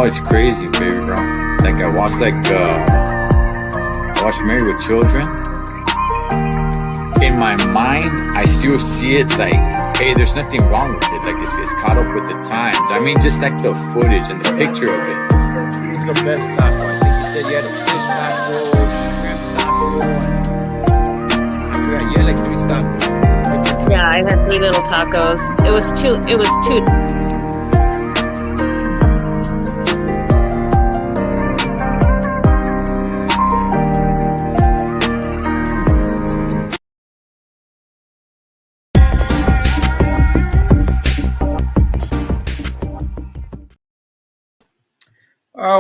it's crazy, baby, bro. Like I watched Married with Children. In my mind, I still see it like, hey, there's nothing wrong with it. Like it's caught up with the times. I mean, just like the footage and the picture of it. Who's the best taco? I think you said you had a fish taco, shrimp taco, and I forgot you had like 3 tacos. Yeah, I had 3 little tacos. It was two.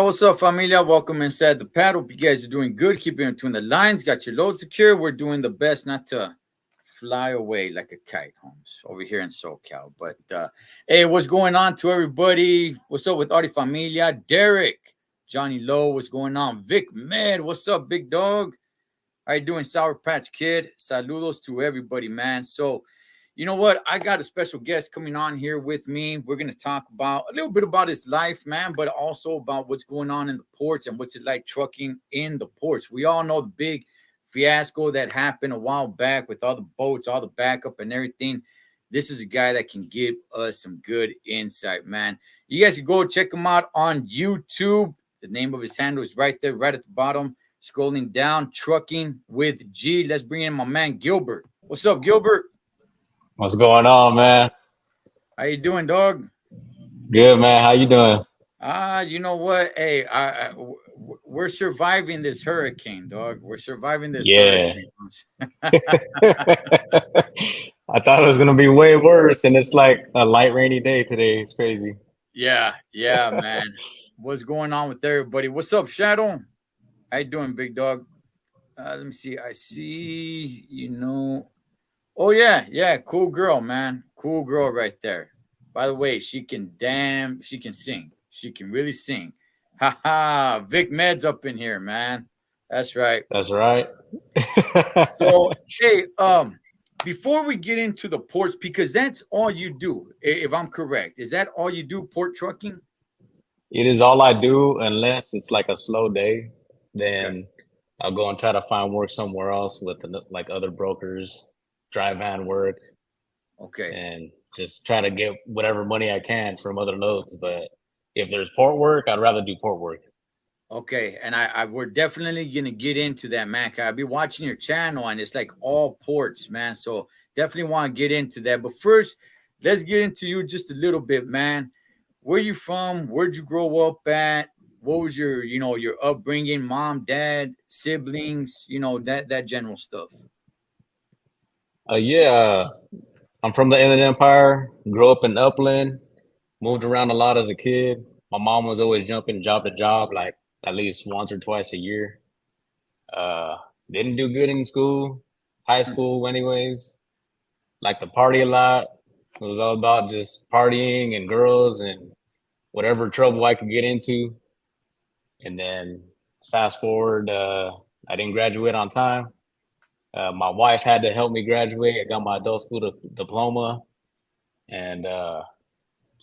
What's up, familia? Welcome inside the pad. Hope you guys are doing good. Keeping between the lines. Got your load secure. We're doing the best not to fly away like a kite, Holmes, over here in SoCal. But hey, what's going on to everybody? What's up with Artie Familia? Derek, Johnny Lowe, what's going on? Vic Med, what's up, big dog? How you doing, Sour Patch Kid? Saludos to everybody, man. So, you know what? I got a special guest coming on here with me. We're going to talk about a little bit about his life, man, but also about what's going on in the ports and what's it like trucking in the ports. We all know the big fiasco that happened a while back with all the boats, all the backup and everything. This is a guy that can give us some good insight, man. You guys can go check him out on YouTube. The name of his handle is right there, right at the bottom. Scrolling down, Trucking with G. Let's bring in my man, Gilbert. What's up, Gilbert? What's going on, man? How you doing, dog? Good, man. How you doing? You know what? Hey, we're surviving this hurricane, dog. We're surviving this hurricane. I thought it was gonna be way worse, and it's like a light rainy day today. It's crazy. Yeah, man. What's going on with everybody? What's up, Shadow? How you doing, big dog? Let me see. I see, Oh, yeah. Cool girl, man. Cool girl right there. By the way, she can sing. She can really sing. Ha ha. Vic Med's up in here, man. That's right. That's right. So, hey, before we get into the ports, because that's all you do, if I'm correct. Is that all you do, port trucking? It is all I do unless it's like a slow day. Then I'll go and try to find work somewhere else with like other brokers, dry van work. Okay. And just try to get whatever money I can from other loads. But if there's port work, I'd rather do port work. Okay, and we're definitely gonna get into that, man. I'll be watching your channel, and it's like all ports, man. So definitely want to get into that. But first, let's get into you just a little bit, man. Where you from? Where'd you grow up at? What was your upbringing? Mom, dad, siblings? That general stuff. I'm from the Inland Empire. Grew up in Upland. Moved around a lot as a kid. My mom was always jumping job to job, like at least once or twice a year. Didn't do good in school, high school, anyways. Like to party a lot. It was all about just partying and girls and whatever trouble I could get into. And then fast forward, I didn't graduate on time. My wife had to help me graduate. I got my adult school diploma. And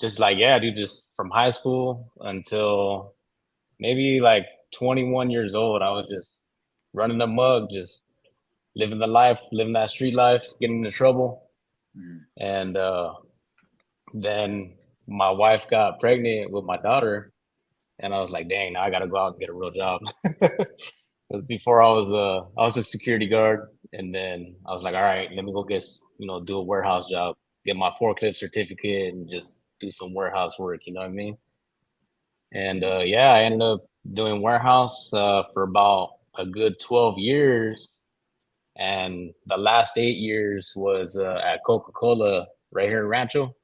just from high school until maybe like 21 years old, I was just running the mug, just living the life, living that street life, getting into trouble. And then my wife got pregnant with my daughter, and I was like, dang, now I gotta go out and get a real job. Before I was a security guard, and then I was like, all right, let me go do a warehouse job, get my forklift certificate, and just do some warehouse work. You know what I mean? And I ended up doing warehouse for about a good 12 years, and the last 8 years was at Coca-Cola right here in Rancho.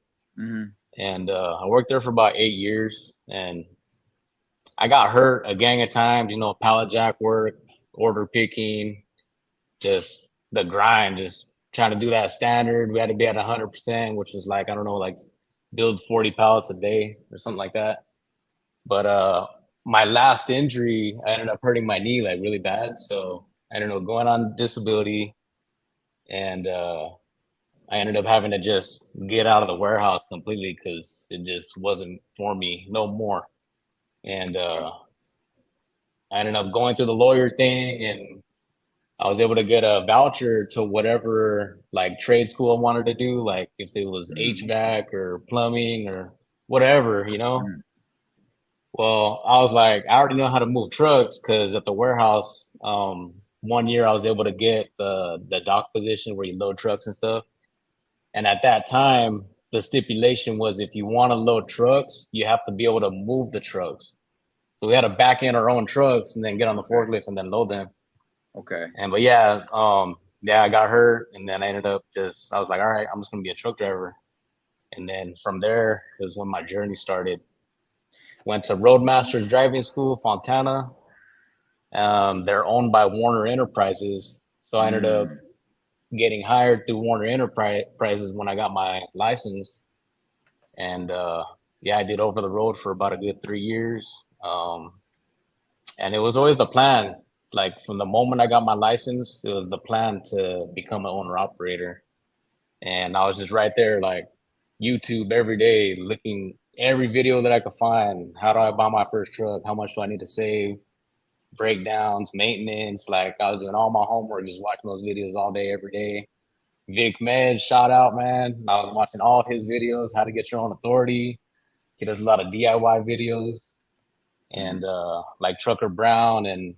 And I worked there for about 8 years, and I got hurt a gang of times, pallet jack work, order picking, just the grind, just trying to do that standard. We had to be at 100%, which was like, I don't know, like build 40 pallets a day or something like that. But my last injury, I ended up hurting my knee like really bad. So I ended up going on disability, and I ended up having to just get out of the warehouse completely because it just wasn't for me no more. and I ended up going through the lawyer thing, and I was able to get a voucher to whatever like trade school I wanted to do, like if it was Mm, HVAC or plumbing or whatever, you know. mm, Well, I was like, I already know how to move trucks because at the warehouse, 1 year I was able to get the dock position where you load trucks and stuff. And at that time, the stipulation was if you want to load trucks, you have to be able to move the trucks. So we had to back in our own trucks and then get on the okay. forklift and then load them. Okay. And but yeah, I got hurt, and then I ended up just I was like, all right, I'm just gonna be a truck driver. And then from there is when my journey started. Went to Roadmasters Driving School, Fontana. They're owned by Warner Enterprises, so I ended up Mm, getting hired through Warner Enterprises when I got my license. And yeah, I did over the road for about a good 3 years. And it was always the plan. Like from the moment I got my license, it was the plan to become an owner operator. And I was just right there, like YouTube every day, looking every video that I could find. How do I buy my first truck? How much do I need to save? Breakdowns, maintenance. Like I was doing all my homework, just watching those videos all day, every day. Vic Med, shout out, man. I was watching all his videos, how to get your own authority. He does a lot of DIY videos, mm. and like Trucker Brown and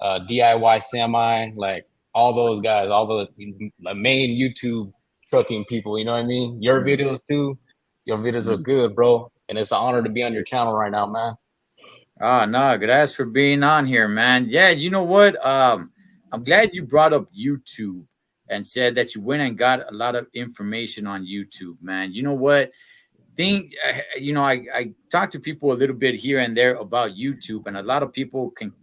DIY Semi, like all those guys, all the main YouTube trucking people. You know what I mean? Your Mm, videos too. Your videos are mm. good, bro, and it's an honor to be on your channel right now, man. Ah, no, gracias for being on here, man. Yeah, you know what? I'm glad you brought up YouTube and said that you went and got a lot of information on YouTube, man. You know what? I talk to people a little bit here and there about YouTube, and a lot of people can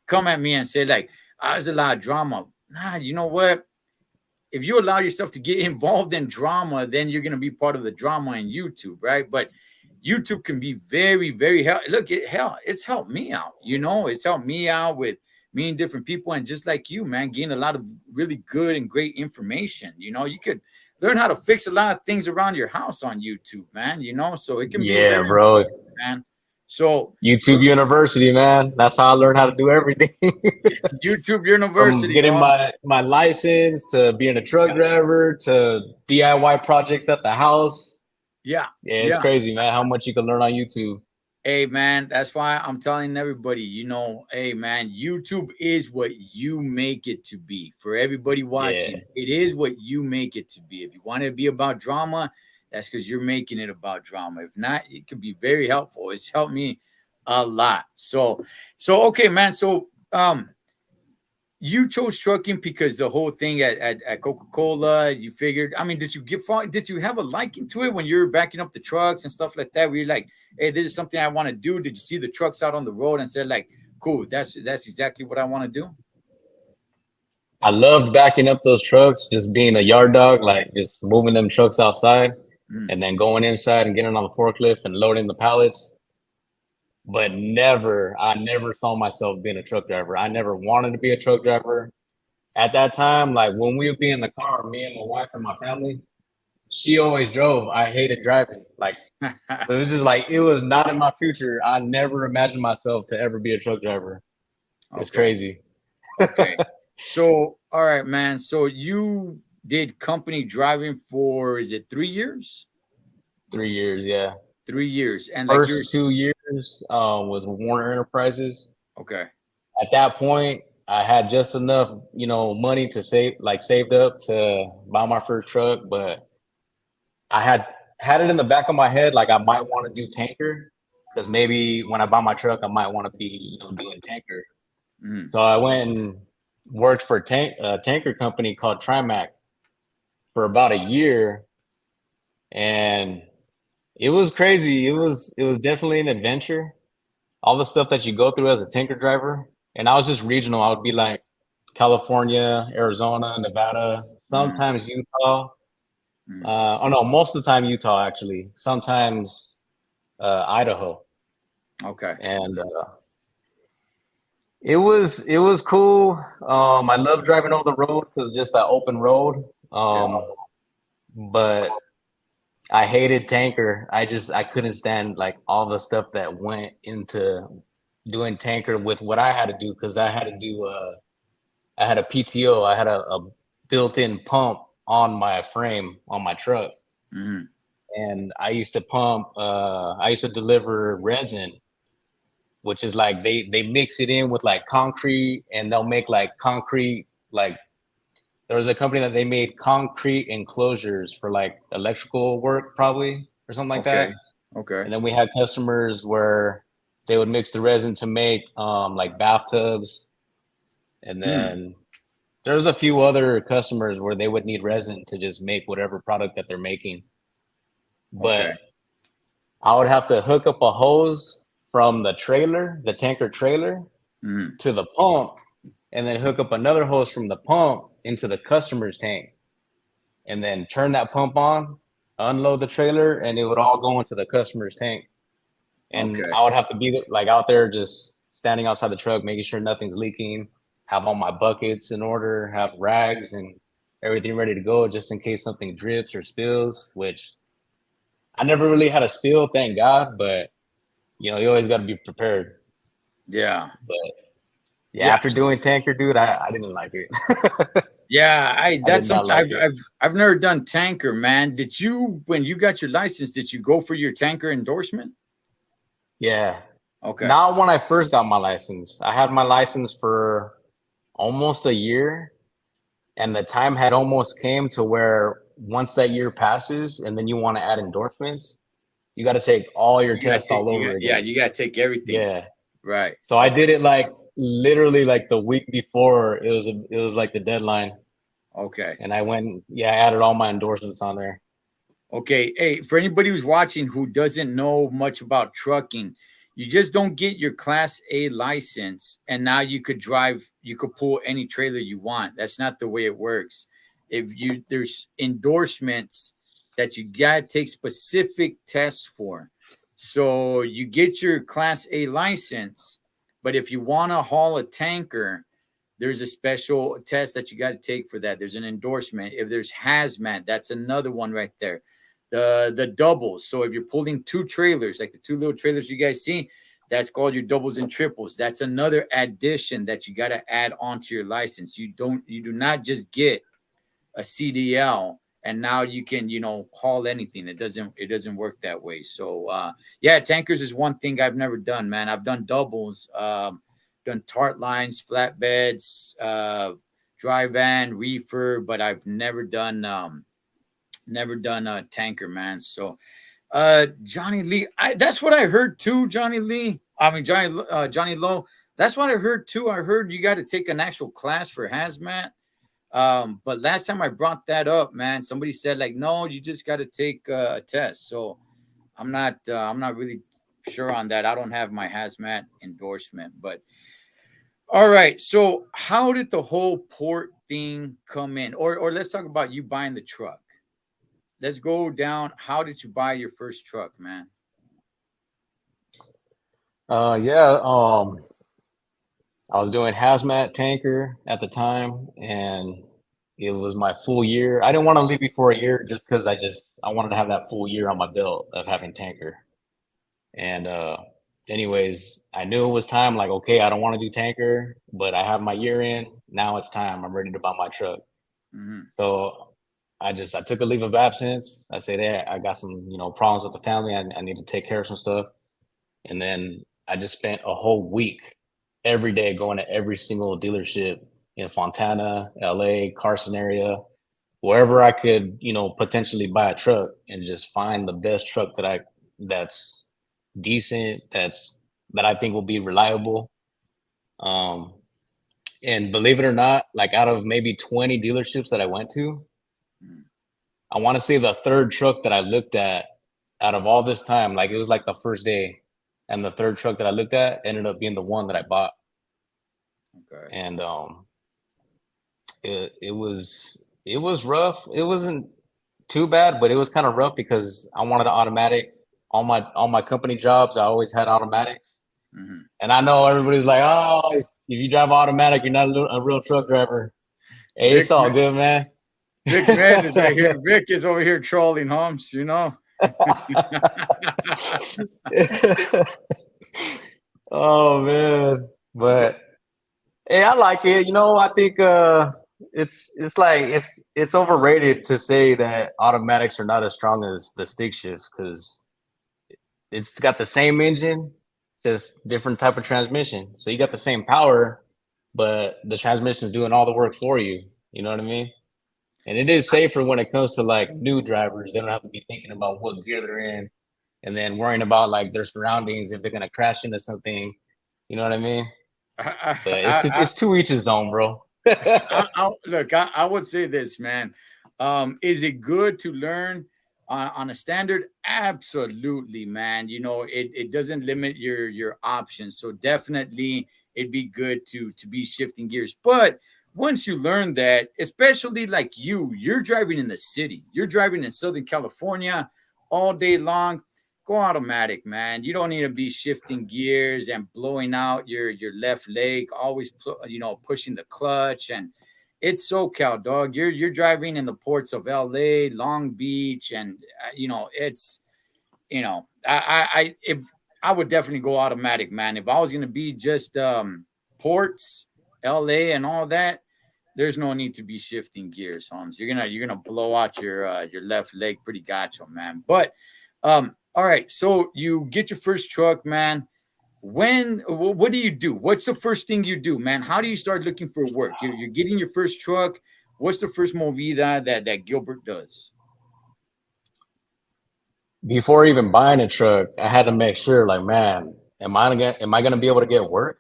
come at me and say, like, there's a lot of drama. Nah, you know what? If you allow yourself to get involved in drama, then you're going to be part of the drama in YouTube, right? But YouTube can be very, very help. Look, it's helped me out. It's helped me out with meeting different people, and just like you, man, getting a lot of really good and great information. You could learn how to fix a lot of things around your house on YouTube, man. So it can be Yeah, very bro. important, man. So YouTube University, man. That's how I learned how to do everything. YouTube From University, getting huh? my license to being a truck driver to DIY projects at the house. Yeah, Yeah, it's yeah. crazy, man, how much you can learn on YouTube. Hey man, that's why I'm telling everybody, hey man, YouTube is what you make it to be. For everybody Yeah. watching, it is what you make it to be. If you want it to be about drama, that's because you're making it about drama. If not, it could be very helpful. It's helped me a lot. So okay, man. So you chose trucking because the whole thing at Coca-Cola, you figured, I mean, did you have a liking to it when you were backing up the trucks and stuff like that? Where you're like, hey, this is something I want to do. Did you see the trucks out on the road and said, like, cool, that's exactly what I want to do? I loved backing up those trucks, just being a yard dog, like just moving them trucks outside Mm, and then going inside and getting on the forklift and loading the pallets. But I never saw myself being a truck driver. I never wanted to be a truck driver. At that time, like when we would be in the car, me and my wife and my family, she always drove. I hated driving. Like it was just like it was not in my future. I never imagined myself to ever be a truck driver. It's okay. crazy. Okay. So, all right, man. So you did company driving for, is it 3 years? 3 years, yeah. 3 years. And like you're, First 2 years was with Warner Enterprises. okay. At that point, I had just enough, money to saved up to buy my first truck, but I had it in the back of my head like I might want to do tanker because maybe when I buy my truck, I might want to be, doing tanker. Mm, So I went and worked for a tanker company called Trimac for about a year, and it was crazy. It was definitely an adventure. All the stuff that you go through as a tanker driver, and I was just regional. I would be like California, Arizona, Nevada, mm, sometimes Utah. mm. Oh no, most of the time Utah actually. Sometimes Idaho, Okay. and it was cool. I love driving over the road because just that open road. Yeah. But I hated tanker. I couldn't stand like all the stuff that went into doing tanker with what I had to do because I had to do I had a PTO. I had a built-in pump on my frame on my truck, Mm-hmm. and I used to pump. I used to deliver resin, which is like they mix it in with like concrete, and they'll make like concrete like. There was a company that they made concrete enclosures for like electrical work, probably or something like Okay. that. Okay. And then we had customers where they would mix the resin to make like bathtubs. And then there was a few other customers where they would need resin to just make whatever product that they're making. But Okay. I would have to hook up a hose from the trailer, the tanker trailer, Mm-hmm. to the pump, and then hook up another hose from the pump into the customer's tank. And then turn that pump on, unload the trailer, and it would all go into the customer's tank. And Okay. I would have to be like out there just standing outside the truck, making sure nothing's leaking, have all my buckets in order, have rags and everything ready to go just in case something drips or spills, which I never really had a spill, thank God, but you always got to be prepared. Yeah. But yeah, Yeah. after doing tanker, dude, I didn't like it. Yeah. I That's did not something like it. I've never done tanker, man. Did you, when you got your license, did you go for your tanker endorsement? Yeah. Okay. Not when I first got my license. I had my license for almost a year, and the time had almost came to where once that year passes and then you want to add endorsements, you got to take all your tests all over again. You gotta take everything. Yeah. Right. So I did it like literally like the week before it was like the deadline, Okay. and I went, I added all my endorsements on there. Okay. Hey, for anybody who's watching who doesn't know much about trucking, you just don't get your Class A license and now you could pull any trailer you want. That's not the way it works. There's endorsements that you gotta take specific tests for. So you get your Class A license, but if you want to haul a tanker, there's a special test that you got to take for that. There's an endorsement. If there's hazmat, that's another one right there. The doubles. So if you're pulling two trailers, like the two little trailers you guys see, that's called your doubles and triples. That's another addition that you got to add onto your license. You do not just get a CDL and now you can, haul anything. It doesn't work that way. So yeah, tankers is one thing I've never done, man. I've done doubles, done tart lines, flatbeds, dry van, reefer, but I've never done a tanker, man. So Johnny Lee, that's what I heard too, Johnny Lee. I mean Johnny Lowe. That's what I heard too. I heard you got to take an actual class for hazmat. But last time I brought that up, man, somebody said like, no, you just got to take a test. So I'm not really sure on that. I don't have my hazmat endorsement, but all right. So how did the whole port thing come in? Or let's talk about you buying the truck. Let's go down. How did you buy your first truck, man? Yeah, I was doing hazmat tanker at the time, and it was my full year. I didn't want to leave before a year just because I wanted to have that full year on my belt of having tanker. And anyways, I knew it was time. Like, okay, I don't want to do tanker, but I have my year in. Now it's time. I'm ready to buy my truck. Mm-hmm. So I took a leave of absence. I said, hey, I got some problems with the family. I need to take care of some stuff. And then I just spent a whole week every day going to every single dealership in Fontana, LA, Carson area, wherever I could, potentially buy a truck and just find the best truck that's decent, that I think will be reliable. And believe it or not, like out of maybe 20 dealerships that I went to, I want to say the third truck that I looked at out of all this time, like it was like the first day, and the third truck that I looked at ended up being the one that I bought. Okay. And it was rough. It wasn't too bad, but it was kind of rough because I wanted an automatic. All my company jobs, I always had automatics. Mm-hmm. And I know everybody's like, oh, if you drive automatic, you're not a real truck driver. Hey, it's all good, man. Vic Man is right here. Vic is over here trolling Holmes, Oh man, but hey, I like it. You know, I think it's like it's overrated to say that automatics are not as strong as the stick shifts because it's got the same engine, just different type of transmission. So you got the same power, but the transmission is doing all the work for you. You know what I mean? And it is safer when it comes to like new drivers. They don't have to be thinking about what gear they're in and then worrying about like their surroundings if they're gonna crash into something. You know what I mean? But it's to each his own, bro. Look, I would say this, man. Is it good to learn on a standard? Absolutely, man. You know, it doesn't limit your options. So definitely it'd be good to be shifting gears. But once you learn that, especially like you're driving in the city, you're driving in Southern California all day long. Go automatic, man. You don't need to be shifting gears and blowing out your left leg, always pushing the clutch. And it's SoCal, dog. You're driving in the ports of LA, Long Beach, and it's if I would definitely go automatic, man. If I was gonna be just ports, LA, and all that, there's no need to be shifting gears, Holmes. You're gonna blow out your left leg pretty gacho, man. But all right, so you get your first truck, man. What do you do? What's the first thing you do, man? How do you start looking for work? You're getting your first truck. What's the first movida that Gilbert does? Before even buying a truck, I had to make sure, like, man, am I gonna be able to get work?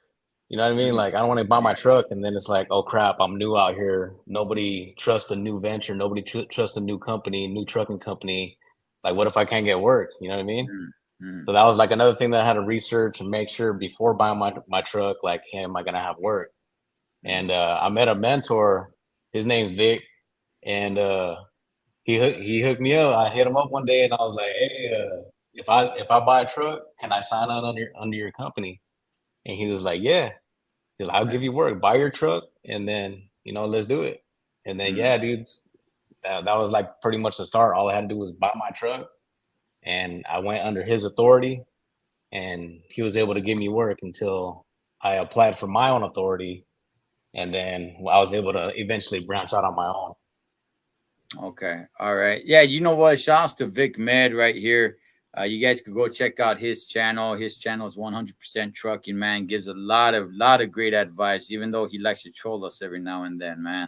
You know what I mean? Mhm. Like, I don't want to buy my truck and then it's like, oh crap, I'm new out here. Nobody trusts a new venture. Nobody trusts a new company, new trucking company. Like, what if I can't get work? You know what I mean? Mm, mm, So that was like another thing that I had to research and make sure before buying my truck, like, hey, am I gonna have work? mm. And I met a mentor. His name's Vic, and he hooked me up. I hit him up one day, and I was like, hey, if I buy a truck, can I sign on under your company? And he was like, yeah. He's like, I'll Okay. give you work. Buy your truck, and then let's do it. And then Mm. yeah, dude, that was like pretty much the start. All I had to do was buy my truck, and I went under his authority, and he was able to give me work until I applied for my own authority, and then I was able to eventually branch out on my own. Okay. All right. Yeah, you know what? Shouts to Vic Med right here. You guys could go check out his channel. His channel is 100% trucking, man. Gives a lot of great advice, even though he likes to troll us every now and then, man.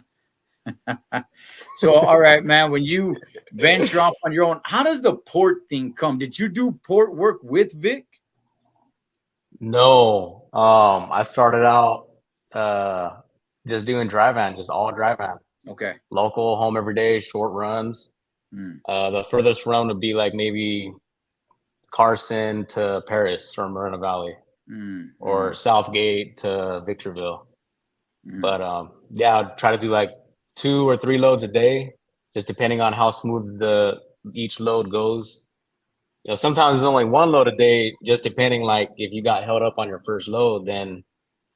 So, all right, man. When you venture off on your own, how does the port thing come? Did you do port work with Vic? No, I started out uh, just doing dry van, just all dry van, Okay. local, home every day, short runs. Mm, The furthest run would be like maybe Carson to Paris from Moreno Valley mm, or mm, Southgate to Victorville. mm. But yeah, I'd try to do like 2 or 3 loads a day, just depending on how smooth the each load goes. Sometimes it's only 1 load a day, just depending like if you got held up on your first load, then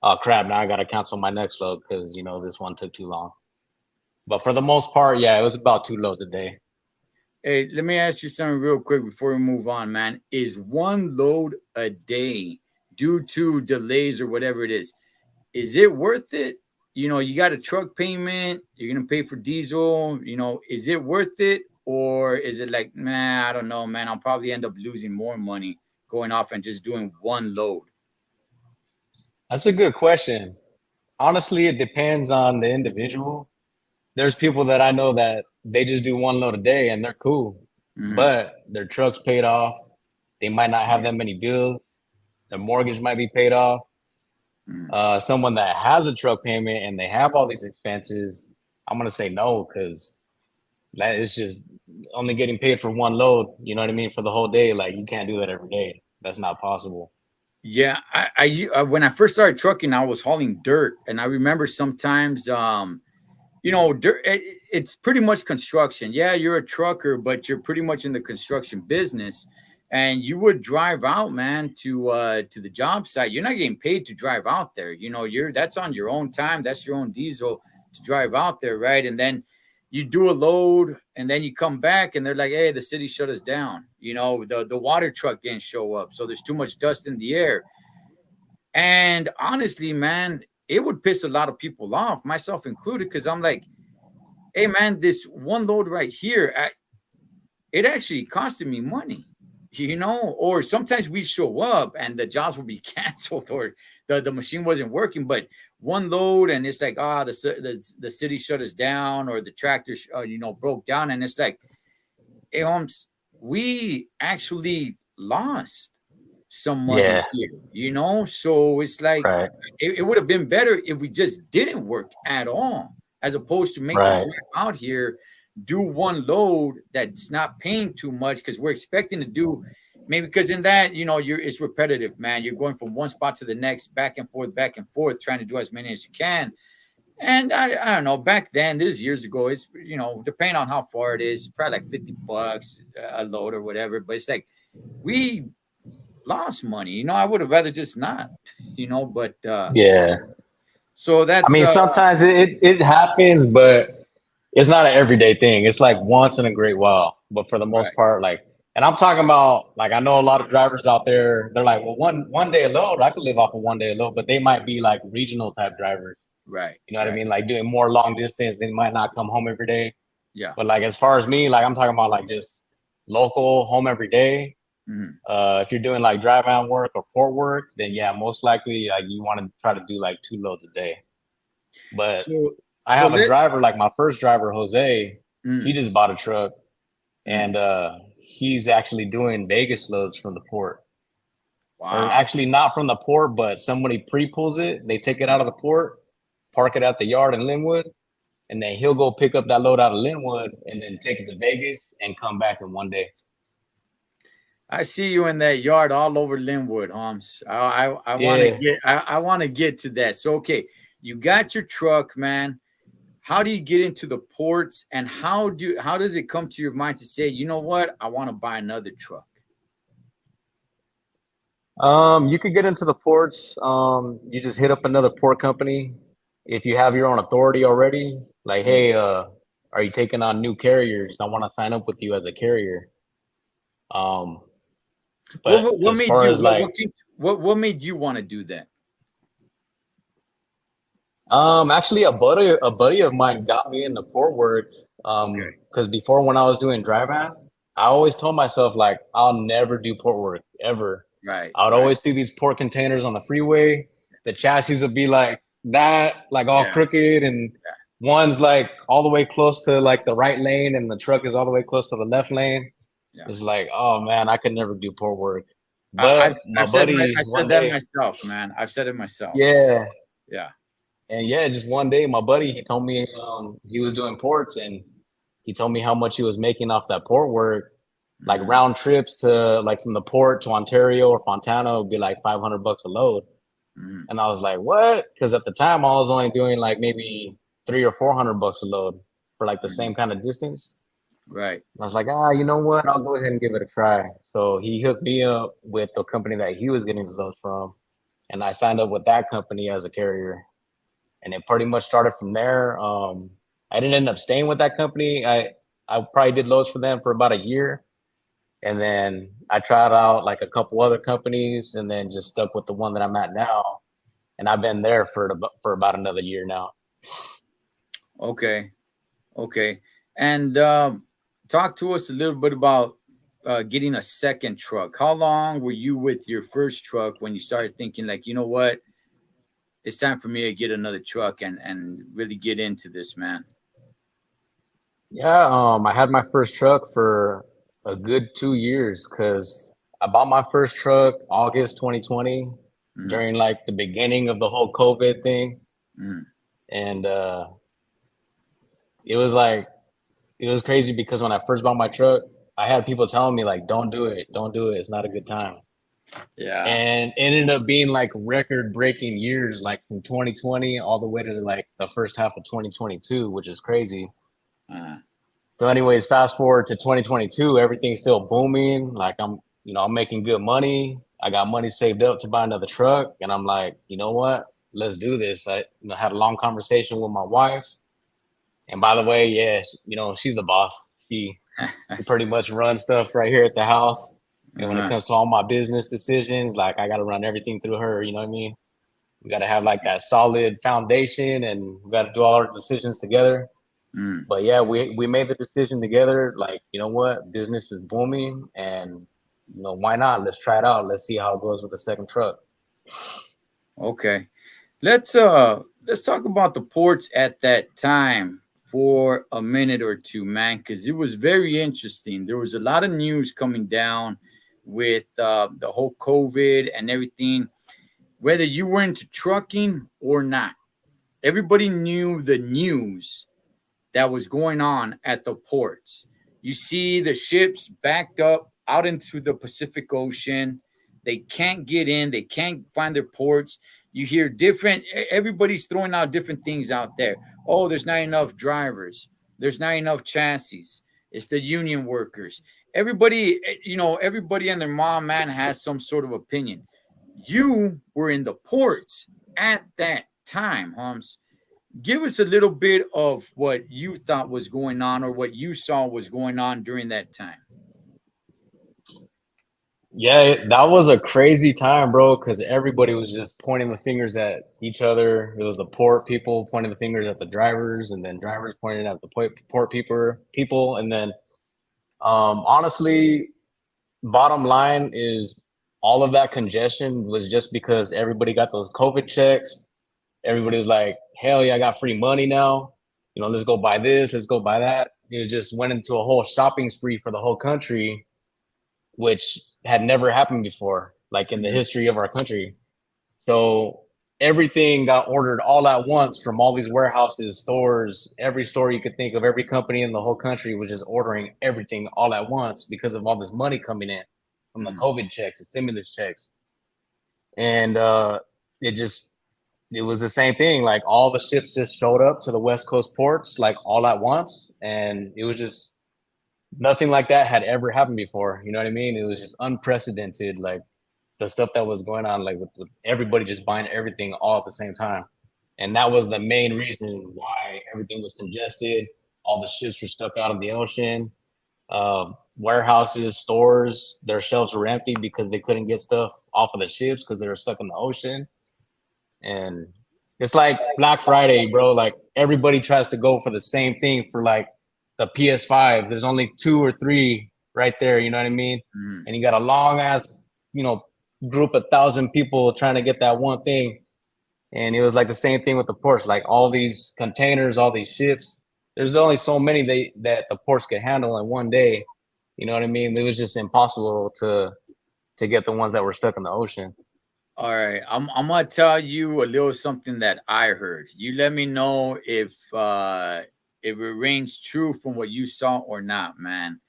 oh crap, now I gotta cancel my next load because this one took too long. But for the most part, yeah, it was about 2 loads a day. Hey, let me ask you something real quick before we move on, man. Is one load a day due to delays or whatever it is it worth it? You got a truck payment, you're gonna pay for diesel, is it worth it? Or is it like, man, I don't know, man, I'll probably end up losing more money going off and just doing one load. That's a good question. Honestly, it depends on the individual. There's people that I know that they just do 1 load a day and they're cool, Mhm. but their truck's paid off. They might not have Yeah. that many bills. Their mortgage might be paid off. Mhm. Someone that has a truck payment and they have all these expenses, I'm gonna say no because that is just only getting paid for 1 load. You know what I mean? For the whole day, like you can't do that every day. That's not possible. Yeah, when I first started trucking, I was hauling dirt, and I remember sometimes it's pretty much construction. Yeah, you're a trucker, but you're pretty much in the construction business. And you would drive out, man, to the job site. You're not getting paid to drive out there. That's on your own time. That's your own diesel to drive out there, right? And then you do a load, and then you come back, and they're like, "Hey, the city shut us down." You know, the water truck didn't show up, so there's too much dust in the air. And honestly, man, it would piss a lot of people off, myself included, because I'm like, hey, man, this one load right here, it actually costed me money, you know. Or sometimes we show up and the jobs will be canceled, or the machine wasn't working, but one load and it's like, the city shut us down, or the tractor broke down, and it's like, hey, Holmes, we actually lost some money Yeah. here, you know. So it's like, Right. it would have been better if we just didn't work at all, as opposed to make the Right. drive out here, do one load that's not paying too much, because we're expecting to do maybe, because in that, it's repetitive, man. You're going from one spot to the next, back and forth, trying to do as many as you can. And I don't know, back then, this is years ago, it's, depending on how far it is, probably like $50 a load or whatever. But it's like, we lost money. I would have rather just not, but Yeah. so I that's mean, sometimes it happens, but it's not an everyday thing. It's like once in a great while. But for the most right, part, like, and I'm talking about, like, I know a lot of drivers out there, they're like, well, one day a load, I could live off of one day a load, but they might be like regional type drivers. right, You know what I right. mean? Like doing more long distance, they might not come home every day. Yeah. But like as far as me, like I'm talking about like just local, home every day. Mhm. If you're doing like drive out work or port work, then yeah, most likely like you want to try to do like 2 loads a day. But So I so have a let driver, like my first driver, Jose, he mm, just bought a truck mm. and he's actually doing Vegas loads from the port. Or Wow. actually not from the port, but somebody pre-pulls it, they take it out of the port, park it at the yard in Linwood, and then he'll go pick up that load out of Linwood and then take it to Vegas and come back in one day. I see you in that yard all over Linwood, Holmes. I want to Yeah. get to that. So okay, you got your truck, man. How do you get into the ports, and how does it come to your mind to say, you know what, I want to buy another truck? You could get into the ports. You just hit up another port company. If you have your own authority already, like, Mm. hey, are you taking on new carriers? I want to sign up with you as a carrier. Um, What, but what what as made far you as like, what made you want to do that? actually a buddy of mine got me into port work. Okay. Because before when I was doing drive out, I always told myself like I'll never do port work ever. Right, I would right. always see these port containers on the freeway. The chassis would be like that, like all Yeah, crooked, and one's like all the way close to like the right lane, and the truck is all the way close to the left lane. yeah. It's like, oh man, I could never do port work. I, But I've my I've said buddy I said one that day, myself, man. I've said it myself. yeah, Yeah. and yeah, just one day, my buddy he told me he was doing ports, and he told me how much he was making off that port work. Like Mm, round trips to like from the port to Ontario or Fontana would be like $500 a load. mm, And I was like, what? Because at the time I was only doing like maybe 300 or $400 a load for like the mm. same kind of distance. Right. And I was like, you know what? I'll go ahead and give it a try. So he hooked me up with the company that he was getting the loads from. And I signed up with that company as a carrier. And it pretty much started from there. I didn't end up staying with that company. I probably did loads for them for about a year. And then I tried out like a couple other companies and then just stuck with the one that I'm at now. And I've been there for about another year now. Okay. Okay. And talk to us a little bit about getting a second truck. How long were you with your first truck when you started thinking, like, you know what, it's time for me to get another truck and really get into this, man? Yeah, I had my first truck for a good 2 years because I bought my first truck August 2020 Mm, during like the beginning of the whole COVID thing. mm, And it was like it was crazy because when I first bought my truck, I had people telling me like, "Don't do it, don't do it. It's not a good time." yeah. And it ended up being like record-breaking years, like from 2020 all the way to like the first half of 2022, which is crazy. Uh, So, anyways, fast forward to 2022, everything's still booming. Like I'm making good money. I got money saved up to buy another truck, and I'm like, you know what? Let's do this. I had a long conversation with my wife. And by the way, yes, she's the boss. We pretty much run stuff right here at the house. And when it Uh-huh. comes to all my business decisions, like I got to run everything through her. You know what I mean? We got to have like that solid foundation, and we got to do all our decisions together. Mm. But yeah, we made the decision together. Like, you know what, business is booming, and why not? Let's try it out. Let's see how it goes with the second truck. Okay. Let's talk about the ports at that time for a minute or two, man, because it was very interesting. There was a lot of news coming down with the whole COVID and everything, whether you were into trucking or not. Everybody knew the news that was going on at the ports. You see the ships backed up out into the Pacific Ocean. They can't get in, they can't find their ports. You hear everybody's throwing out different things out there. Oh, there's not enough drivers, there's not enough chassis. It's the union workers. Everybody and their mom, man, has some sort of opinion. You were in the ports at that time, Holmes. Give us a little bit of what you thought was going on or what you saw was going on during that time. Yeah, that was a crazy time, bro, because everybody was just pointing the fingers at each other. It was the port people pointing the fingers at the drivers, and then drivers pointing at the port people. And then, honestly, bottom line is all of that congestion was just because everybody got those COVID checks. Everybody was like, hell yeah, I got free money now. Let's go buy this, let's go buy that. It just went into a whole shopping spree for the whole country, which had never happened before, like in the Mhm. history of our country. So everything got ordered all at once from all these warehouses, stores, every store you could think of, every company in the whole country was just ordering everything all at once because of all this money coming in from the Mhm. COVID checks, the stimulus checks. And it just it was the same thing. Like all the ships just showed up to the West Coast ports like all at once, and it was just nothing like that had ever happened before. You know what I mean? It was just unprecedented. Like the stuff that was going on, like with everybody just buying everything all at the same time, and that was the main reason why everything was congested. All the ships were stuck out in the ocean. Warehouses, stores, their shelves were empty because they couldn't get stuff off of the ships because they were stuck in the ocean. And it's like Black Friday, bro. Like everybody tries to go for the same thing for like the PS5. There's only two or three right there. You know what I mean? Mhm. And you got a long ass, you know, group of 1,000 people trying to get that one thing. And it was like the same thing with the ports. Like all these containers, all these ships. There's only so many that the ports could handle in one day. You know what I mean? It was just impossible to get the ones that were stuck in the ocean. All right, I'm gonna tell you a little something that I heard. You let me know if it rings true from what you saw or not, man.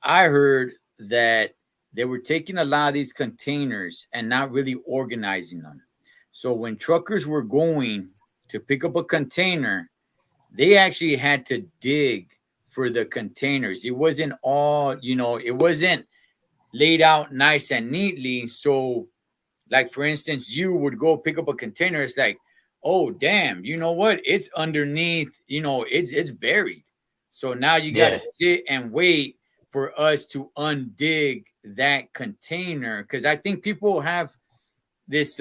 I heard that they were taking a lot of these containers and not really organizing them. So when truckers were going to pick up a container, they actually had to dig for the containers. It wasn't all, it wasn't laid out nice and neatly. So, like for instance, you would go pick up a container. It's like, oh damn, you know what? It's underneath. It's buried. So now you got to Yes. sit and wait for us to undig that container because I think people have this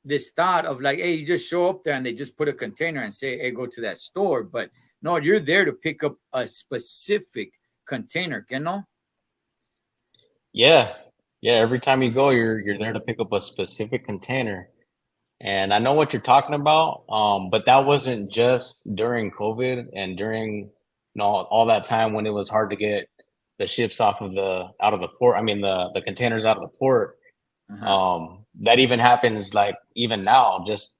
this thought of like, hey, you just show up there and they just put a container and say, hey, go to that store. But no, you're there to pick up a specific container, que no? Yeah. Yeah. Every time you go, you're there to pick up a specific container. And I know what you're talking about. But that wasn't just during COVID and during all that time when it was hard to get the ships out of the port. I mean the containers out of the port. Uh-huh. That even happens like even now, just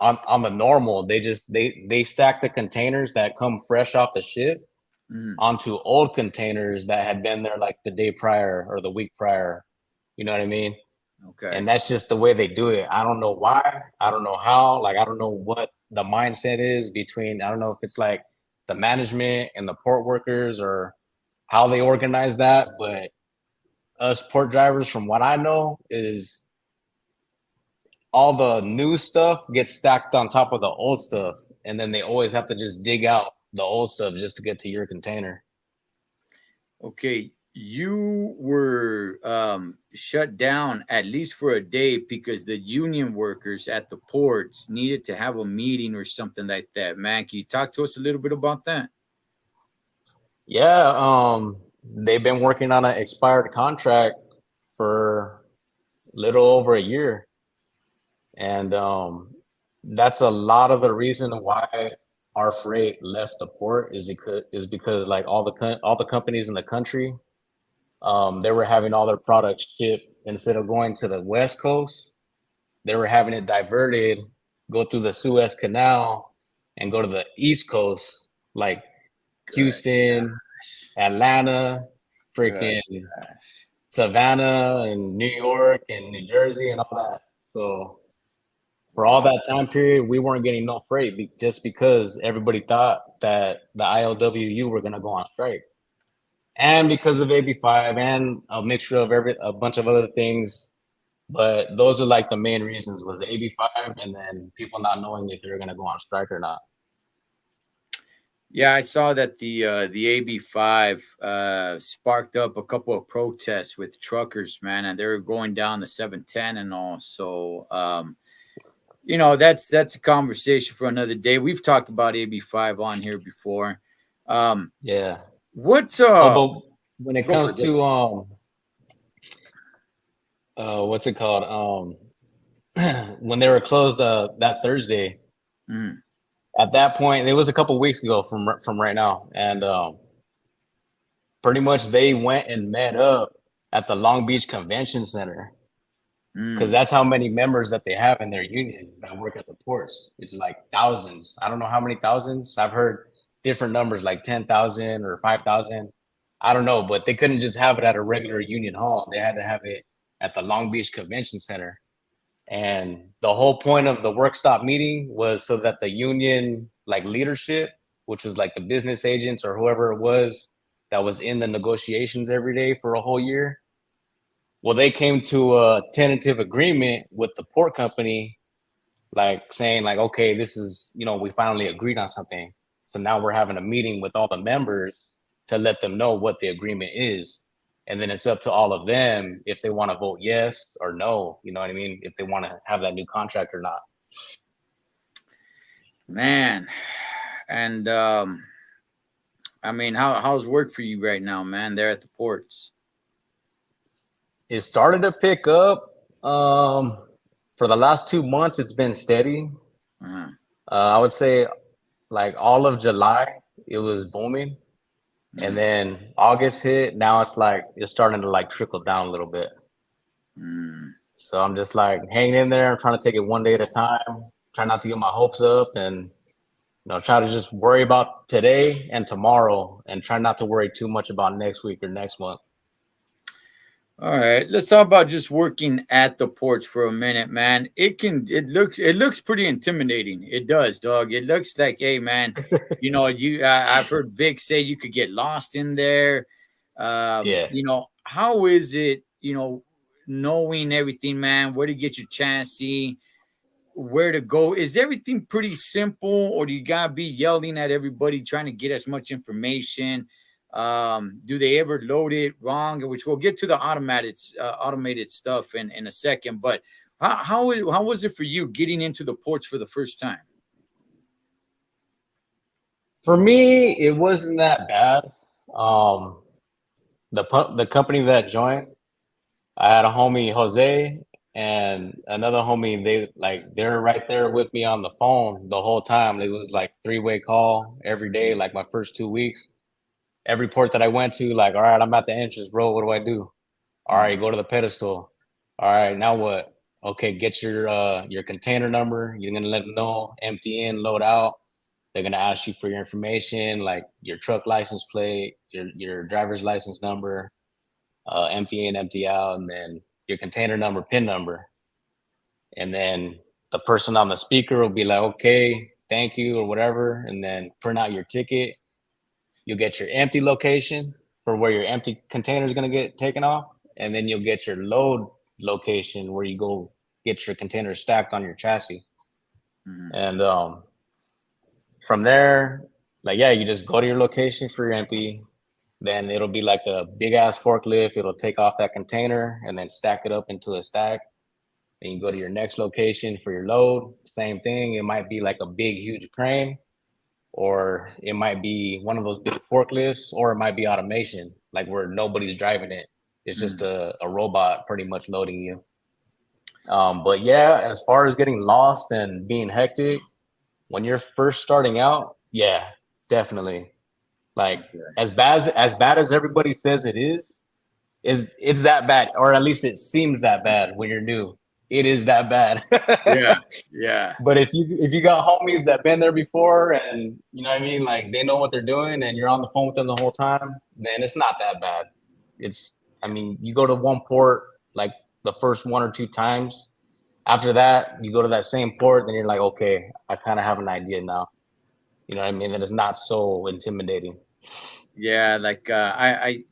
on the normal. They stack the containers that come fresh off the ship Mhm. onto old containers that had been there like the day prior or the week prior. You know what I mean? Okay. And that's just the way they do it. I don't know why. I don't know how. Like I don't know what the mindset is between. I don't know if it's like the management and the port workers or how they organize that. But us port drivers, from what I know, is all the new stuff gets stacked on top of the old stuff, and then they always have to just dig out the old stuff just to get to your container. Okay, you were shut down at least for a day because the union workers at the ports needed to have a meeting or something like that. Man, can you talk to us a little bit about that? Yeah, they've been working on an expired contract for little over a year, and that's a lot of the reason why our freight left the port is because like all the companies in the country, they were having all their products shipped instead of going to the West Coast, they were having it diverted, go through the Suez Canal, and go to the East Coast, like Good Houston, gosh. Atlanta, Good freaking gosh. Savannah, and New York, and New Jersey, and all that. So for all that time period, we weren't getting no freight just because everybody thought that the ILWU were going to go on strike, and because of AB5 and a mixture of a bunch of other things. But those are like the main reasons was AB5, and then people not knowing if they're going to go on strike or not. Yeah, I saw that the AB5 sparked up a couple of protests with truckers, man, and they were going down the 710 and all. So that's a conversation for another day. We've talked about AB5 on here before. Um, Yeah. what's Oh, but when it go for comes it. to what's it called? When they were closed that Thursday, Mm, at that point, it was a couple weeks ago from right now, and pretty much they went and met up at the Long Beach Convention Center because mm. that's how many members that they have in their union that work at the ports. It's like thousands. I don't know how many thousands. I've heard different numbers like 10,000 or 5,000. I don't know, but they couldn't just have it at a regular union hall. They had to have it at the Long Beach Convention Center. And the whole point of the work stop meeting was so that the union like leadership, which was like the business agents or whoever it was that was in the negotiations every day for a whole year, well, they came to a tentative agreement with the port company, like saying like, okay, this is, we finally agreed on something. So now we're having a meeting with all the members to let them know what the agreement is. And then it's up to all of them if they want to vote yes or no. You know what I mean? If they want to have that new contract or not. Man, and I mean, how's work for you right now, man? There at the ports. It started to pick up. For the last 2 months, it's been steady. Uh-huh. I would say like all of July, it was booming. And Mm, then August hit. Now it's starting to like trickle down a little bit. mm. So I'm just like hanging in there. I'm trying to take it one day at a time. Try not to get my hopes up, and try to just worry about today and tomorrow, and try not to worry too much about next week or next month. All right, let's talk about just working at the ports for a minute, man. It looks pretty intimidating. It does, dog. It looks like, hey, man, I've heard Vic say you could get lost in there. Yeah. How is it, knowing everything, man, where to get your chassis, where to go? Is everything pretty simple, or do you gotta be yelling at everybody trying to get as much information? Do they ever load it wrong? Which we'll get to the automated stuff in a second. But how was it for you getting into the ports for the first time? For me, it wasn't that bad. Um, the company that joined, I had a homie Jose and another homie. They're right there with me on the phone the whole time. It was like three-way call every day, like my first 2 weeks. Every port that I went to, like, all right, I'm at the entrance, bro. What do I do? All right, go to the pedestal. All right, now what? Okay, get your container number. You're gonna let them know, empty in, load out. They're gonna ask you for your information, like your truck license plate, your driver's license number, empty in, empty out, and then your container number, PIN number. And then the person on the speaker will be like, okay, thank you, or whatever, and then print out your ticket. You'll get your empty location for where your empty container is going to get taken off. And then you'll get your load location where you go get your container stacked on your chassis. Mhm. And from there, Like, yeah, you just go to your location for your empty. Then it'll be like a big ass forklift. It'll take off that container and then stack it up into a stack. Then you go to your next location for your load. Same thing. It might be like a big, huge crane, or it might be one of those big forklifts, or it might be automation, like where nobody's driving it. It's just a robot pretty much loading you. But yeah, as far as getting lost and being hectic, when you're first starting out, yeah, definitely. Like as bad as everybody says it is it's that bad, or at least it seems that bad when you're new. It is that bad. Yeah, yeah, But if you got homies that been there before, and you know what I mean, like they know what they're doing, and you're on the phone with them the whole time, then it's not that bad. It's I mean, you go to one port like the first one or two times. After that, you go to that same port, then you're like, okay, I kind of have an idea now. You know what I mean? And it's not so intimidating. yeah. Like I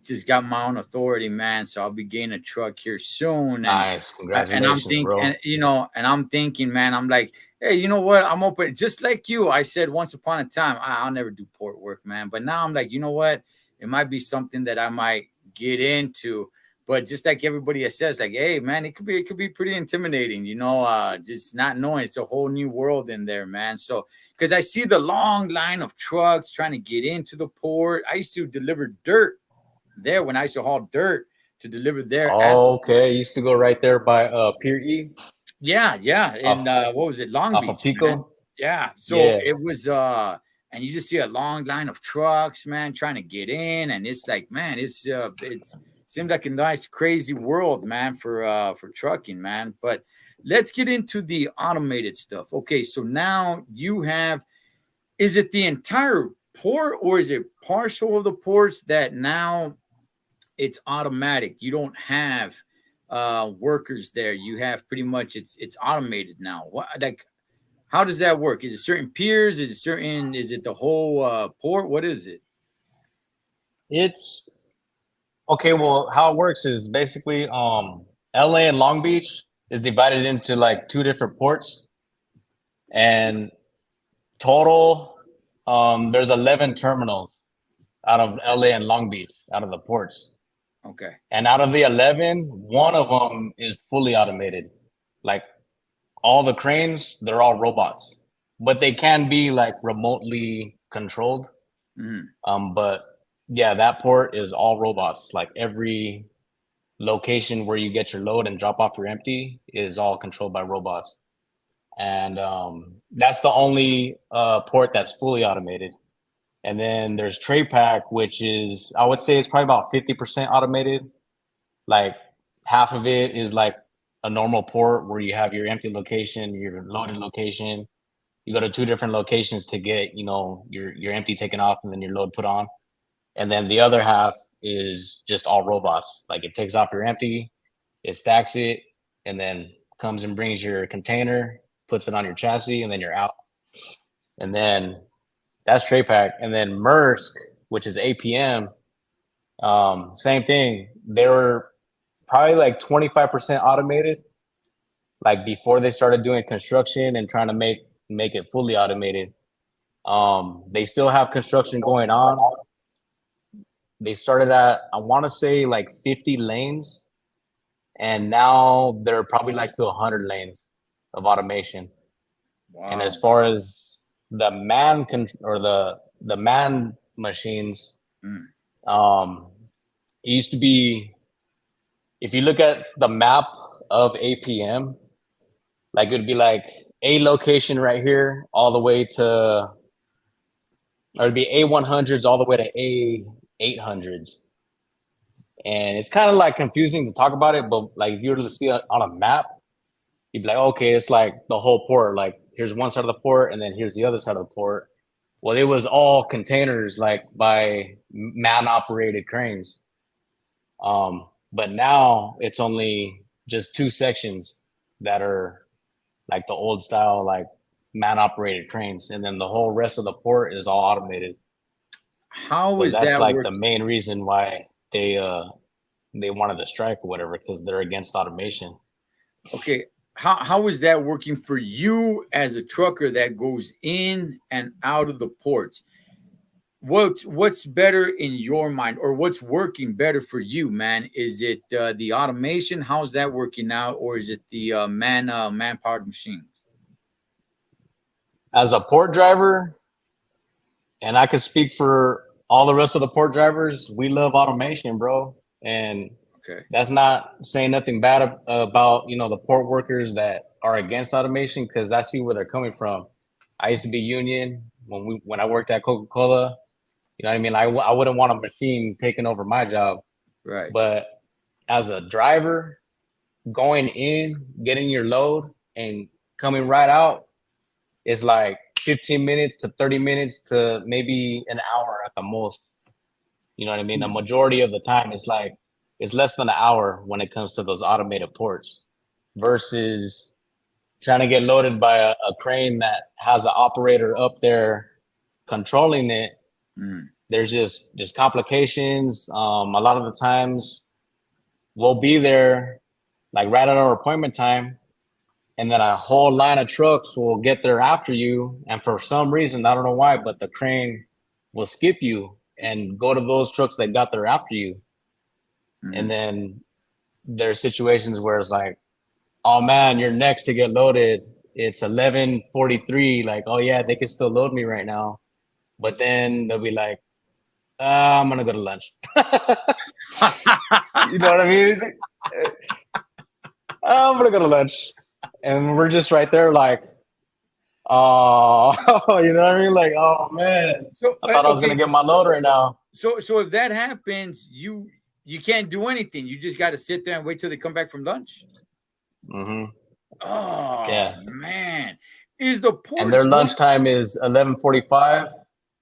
just got my own authority, man. So I'll be getting a truck here soon, Nice, and I'm congratulations, thinking, bro. and I'm thinking, man, I'm like, hey, you know what? I'm open, just like you. I said once upon a time, I'll never do port work, man. But now I'm like, you know what? It might be something that I might get into. But just like everybody that says, like, hey, man, it could be pretty intimidating, just not knowing it's a whole new world in there, man. So because I see the long line of trucks trying to get into the port. I used to deliver dirt there when I used to haul dirt to deliver there at the Okay, ports. used to go right there by Pier E Yeah, yeah. And off what was it? Long off of Beach, man. Pico. Yeah. So Yeah. it was and you just see a long line of trucks, man, trying to get in. And it's like, man, it's seems like a nice, crazy world, man, for trucking, man. But let's get into the automated stuff. Okay, so now you have, is it the entire port or is it partial of the ports that now it's automatic? You don't have workers there. You have pretty much it's automated now. What, like, how does that work? Is it certain piers? Is it the whole port? What is it? It's okay. Well, how it works is basically LA and Long Beach is divided into like two different ports, and total there's 11 terminals out of LA and Long Beach out of the ports. Okay. And out of the 11, one of them is fully automated. Like all the cranes, they're all robots, but they can be like remotely controlled. Mhm. But yeah, that port is all robots. Like every location where you get your load and drop off your empty is all controlled by robots. And that's the only port that's fully automated. And then there's Tray Pack, which is, I would say it's probably about 50% automated. Like half of it is like a normal port where you have your empty location, your loaded location. You go to two different locations to get, your empty taken off and then your load put on. And then the other half is just all robots. Like it takes off your empty, it stacks it, and then comes and brings your container, puts it on your chassis, and then you're out. And then that's Tray Pack. And then Maersk, which is APM, same thing. They were probably like 25% automated, like before they started doing construction and trying to make it fully automated. They still have construction going on. They started at, I want to say, like 50 lanes, and now they're probably like to 100 lanes of automation. And as Wow. far as the or the man machines, Mm. um, it used to be, if you look at the map of APM, like it would be like a location right here, all the way to, or it'd be A100s all the way to A800s. And it's kind of like confusing to talk about it, but like if you were to see it on a map, you'd be like, okay, it's like the whole port. Like here's one side of the port, and then here's the other side of the port. Well, it was all containers, like by man operated cranes. But now it's only just two sections that are like the old style, like man operated cranes, and then the whole rest of the port is all automated. How But is that's that like work? the main reason why they wanted to strike or whatever, because they're against automation. Okay, how is that working for you as a trucker that goes in and out of the ports? what's better in your mind, or what's working better for you, man? Is it the automation? How's that working out, or is it the man-powered machines? As a port driver, and I could speak for all the rest of the port drivers, we love automation, bro. And Okay. that's not saying nothing bad about, you know, the port workers that are against automation, because I see where they're coming from. I used to be union when I worked at Coca-Cola. You know what I mean? I wouldn't want a machine taking over my job. Right. But as a driver, going in, getting your load, and coming right out is like 15 minutes to 30 minutes to maybe an hour at the most. You know what I mean? The majority of the time, it's less than an hour when it comes to those automated ports versus trying to get loaded by a crane that has an operator up there controlling it. Mm. There's complications. A lot of the times we'll be there like right at our appointment time, and then a whole line of trucks will get there after you. And for some reason, I don't know why, but the crane will skip you and go to those trucks that got there after you. Mm. And then there's situations where it's like, oh man, you're next to get loaded. It's 11:43. Like, oh yeah, they can still load me right now. But then they'll be like, I'm gonna go to lunch. You know what I mean? I'm gonna go to lunch. And we're just right there like, oh, you know what I mean? Like, oh man, So I thought I was gonna get my load right now. So if that happens, you can't do anything. You just got to sit there and wait till they come back from lunch. Mm-hmm. Oh Yeah. man, is the porch And their lunchtime is 11:45.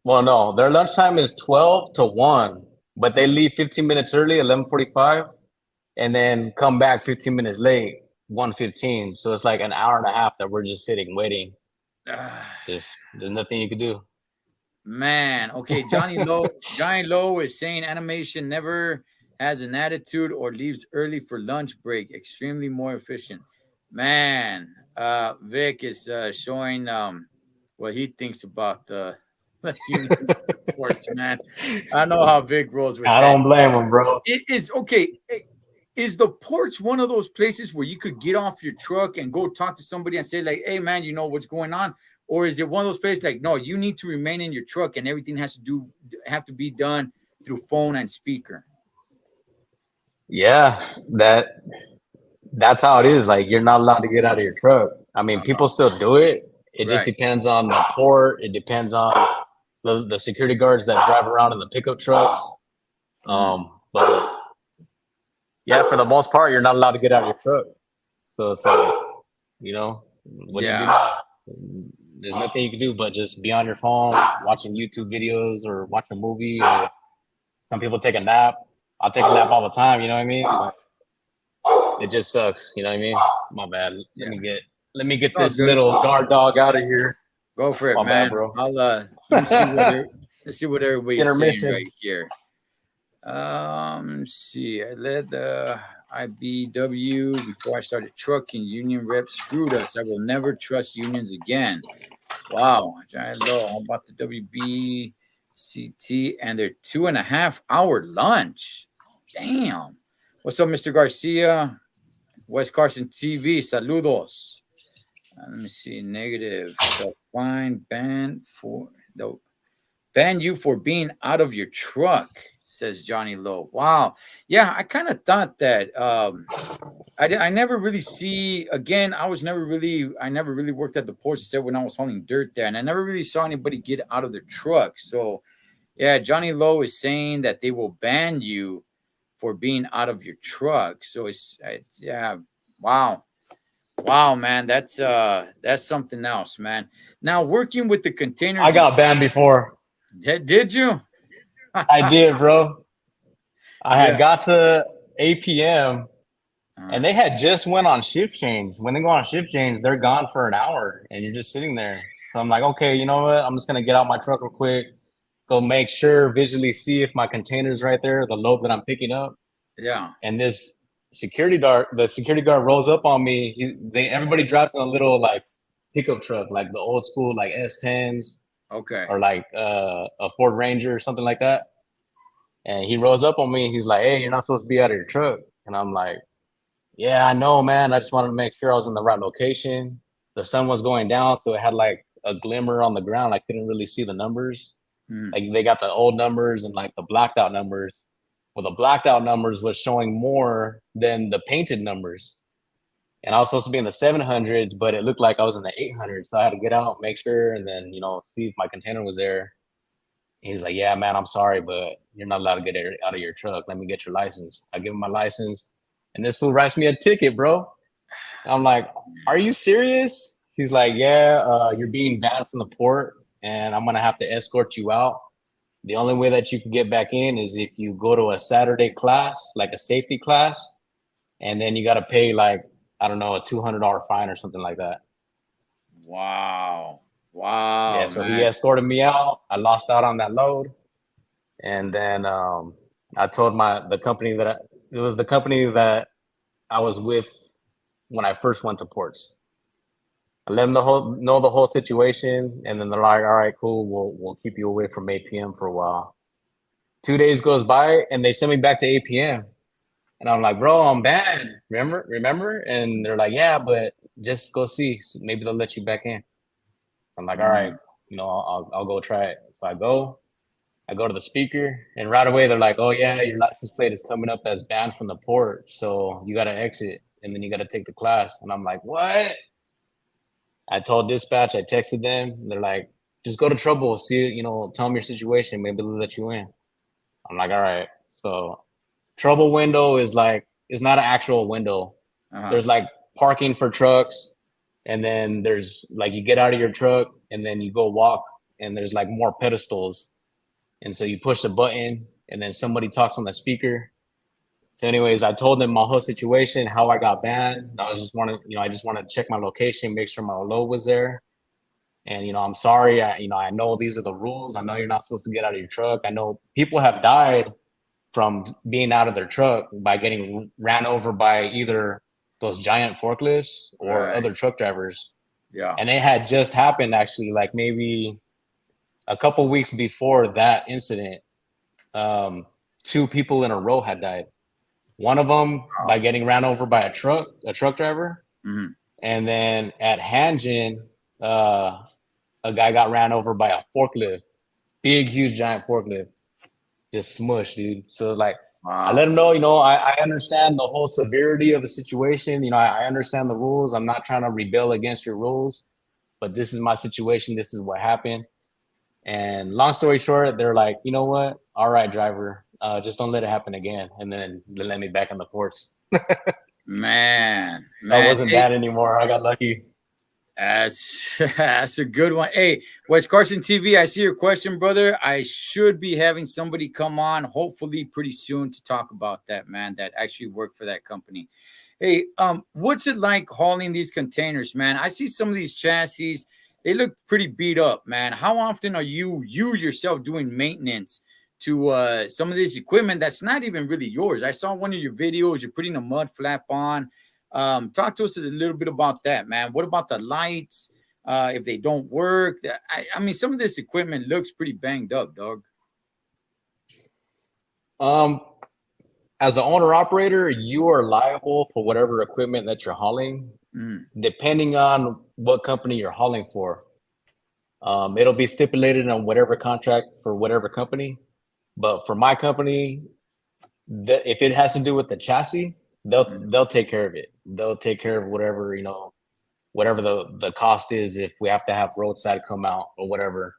Well, no, their lunchtime is 12 to 1, but they leave 15 minutes early, 11:45, and then come back 15 minutes late, 1:15. So it's like an hour and a half that we're just sitting waiting. There's nothing you can do. Man, okay, Johnny Lowe is saying animation never has an attitude or leaves early for lunch break. Extremely more efficient. Man, Vic is showing what he thinks about the union sports, man. I know how Vic rolls with I that. don't blame him, bro. It is okay. Is the porch one of those places where you could get off your truck and go talk to somebody and say, like, hey man, you know what's going on? Or is it one of those places like, no, you need to remain in your truck and everything have to be done through phone and speaker? Yeah, that's how it is. Like, you're not allowed to get out of your truck. I mean, people still do it. It just Right. depends on the port. It depends on the security guards that drive around in the pickup trucks. But yeah, for the most part, you're not allowed to get out of your truck. So it's like, you know, what do you do? There's nothing you can do but just be on your phone, watching YouTube videos or watch a movie. Or some people take a nap. I'll take a nap all the time. You know what I mean? But it just sucks. You know what I mean? My bad. Let me get this little guard dog out of here. Go for it, My man. bad, bro. Let's see what everybody's saying right here. Let's see. I led the IBW before I started trucking. Union reps screwed us. I will never trust unions again. Wow. Giant low. How about the WBCT and their 2.5-hour lunch? Damn. What's up, Mr. Garcia? West Carson TV. Saludos. Let me see. Negative. The fine ban you for being out of your truck, says Johnny Lowe. Wow. Yeah, I kind of thought that. I never really see, again, I never really worked at the porch except when I was hauling dirt there, and I never really saw anybody get out of their truck. So yeah, Johnny Lowe is saying that they will ban you for being out of your truck. So it's yeah, wow, man, that's something else, man. Now working with the containers, I got banned before. Did you? I did, bro. I had got to 8 p.m. and they had just went on shift change. When they go on shift change, they're gone for an hour and you're just sitting there. So I'm like, okay, you know what? I'm just going to get out my truck real quick, go make sure, visually see if my container's right there, the load that I'm picking up. Yeah. And the security guard rolls up on me. Everybody drives in a little like pickup truck, like the old school, like S10s. Okay. or like a Ford Ranger or something like that. And he rose up on me. He's like, "Hey, you're not supposed to be out of your truck." And I'm like, "Yeah, I know, man. I just wanted to make sure I was in the right location." The sun was going down, so it had like a glimmer on the ground. I couldn't really see the numbers. Mm. Like they got the old numbers and like the blacked out numbers. Well, the blacked out numbers was showing more than the painted numbers. And I was supposed to be in the 700s, but it looked like I was in the 800s. So I had to get out, make sure, and then, see if my container was there. And he's like, "Yeah, man, I'm sorry, but you're not allowed to get out of your truck. Let me get your license." I give him my license, and this fool writes me a ticket, bro. I'm like, "Are you serious?" He's like, "Yeah, you're being banned from the port, and I'm going to have to escort you out. The only way that you can get back in is if you go to a Saturday class, like a safety class, and then you got to pay like, I don't know, a $200 fine or something like that." Wow. Wow, Yeah, so he man. escorted me out. I lost out on that load, and then I told the company it was the company that I was with when I first went to ports. I let them know the whole situation, and then they're like, "All right, cool. We'll keep you away from 8 p.m. for a while." 2 days goes by, and they send me back to 8 p.m. And I'm like, "Bro, I'm bad. Remember?" And they're like, "Yeah, but just go see. Maybe they'll let you back in." I'm like, "All right, Mm. I'll go try it." So I go to the speaker, and right away they're like, "Oh yeah, your license plate is coming up as banned from the port, so you got to exit, and then you got to take the class." And I'm like, "What?" I told dispatch, I texted them. They're like, "Just go to trouble, see, tell them your situation. Maybe they'll let you in." I'm like, "All right." So trouble window is like, it's not an actual window. Uh-huh. There's like parking for trucks, and then there's like you get out of your truck, and then you go walk, and there's like more pedestals. And so you push the button, and then somebody talks on the speaker. So, anyways, I told them my whole situation, how I got banned. I just wanted to check my location, make sure my load was there. And I'm sorry. I know these are the rules. I know you're not supposed to get out of your truck. I know people have died from being out of their truck by getting ran over by either those giant forklifts or Right. other truck drivers. Yeah. And it had just happened actually, like maybe a couple weeks before that incident. um, Two people in a row had died. One of them by Wow. getting ran over by a truck driver, Mhm. and then at Hanjin, uh, a guy got ran over by a forklift, big, huge, giant forklift, just smushed, dude. So it's like I Wow. let him know, I understand the whole severity of the situation. I understand the rules. I'm not trying to rebel against your rules, but this is my situation. This is what happened. And long story short, they're like, "You know what? All right, driver, just don't let it happen again." And then they let me back in the ports. Man, So I man. wasn't Hey, bad anymore. I got lucky. that's a good one. Hey, West Carson TV, I see your question, brother. I should be having somebody come on, hopefully pretty soon, to talk about that, man, that actually worked for that company. Hey, what's it like hauling these containers, man? I see some of these chassis, they look pretty beat up, man. How often are you yourself doing maintenance to some of this equipment that's not even really yours? I saw one of your videos, you're putting a mud flap on. Talk to us a little bit about that, man. What about the lights? If they don't work, I mean, some of this equipment looks pretty banged up, dog. Um, as an owner operator, you are liable for whatever equipment that you're hauling, Mm, depending on what company you're hauling for. It'll be stipulated on whatever contract for whatever company. But for my company, if it has to do with the chassis, mm, they'll take care of it. They'll take care of whatever whatever the cost is if we have to have roadside come out or whatever.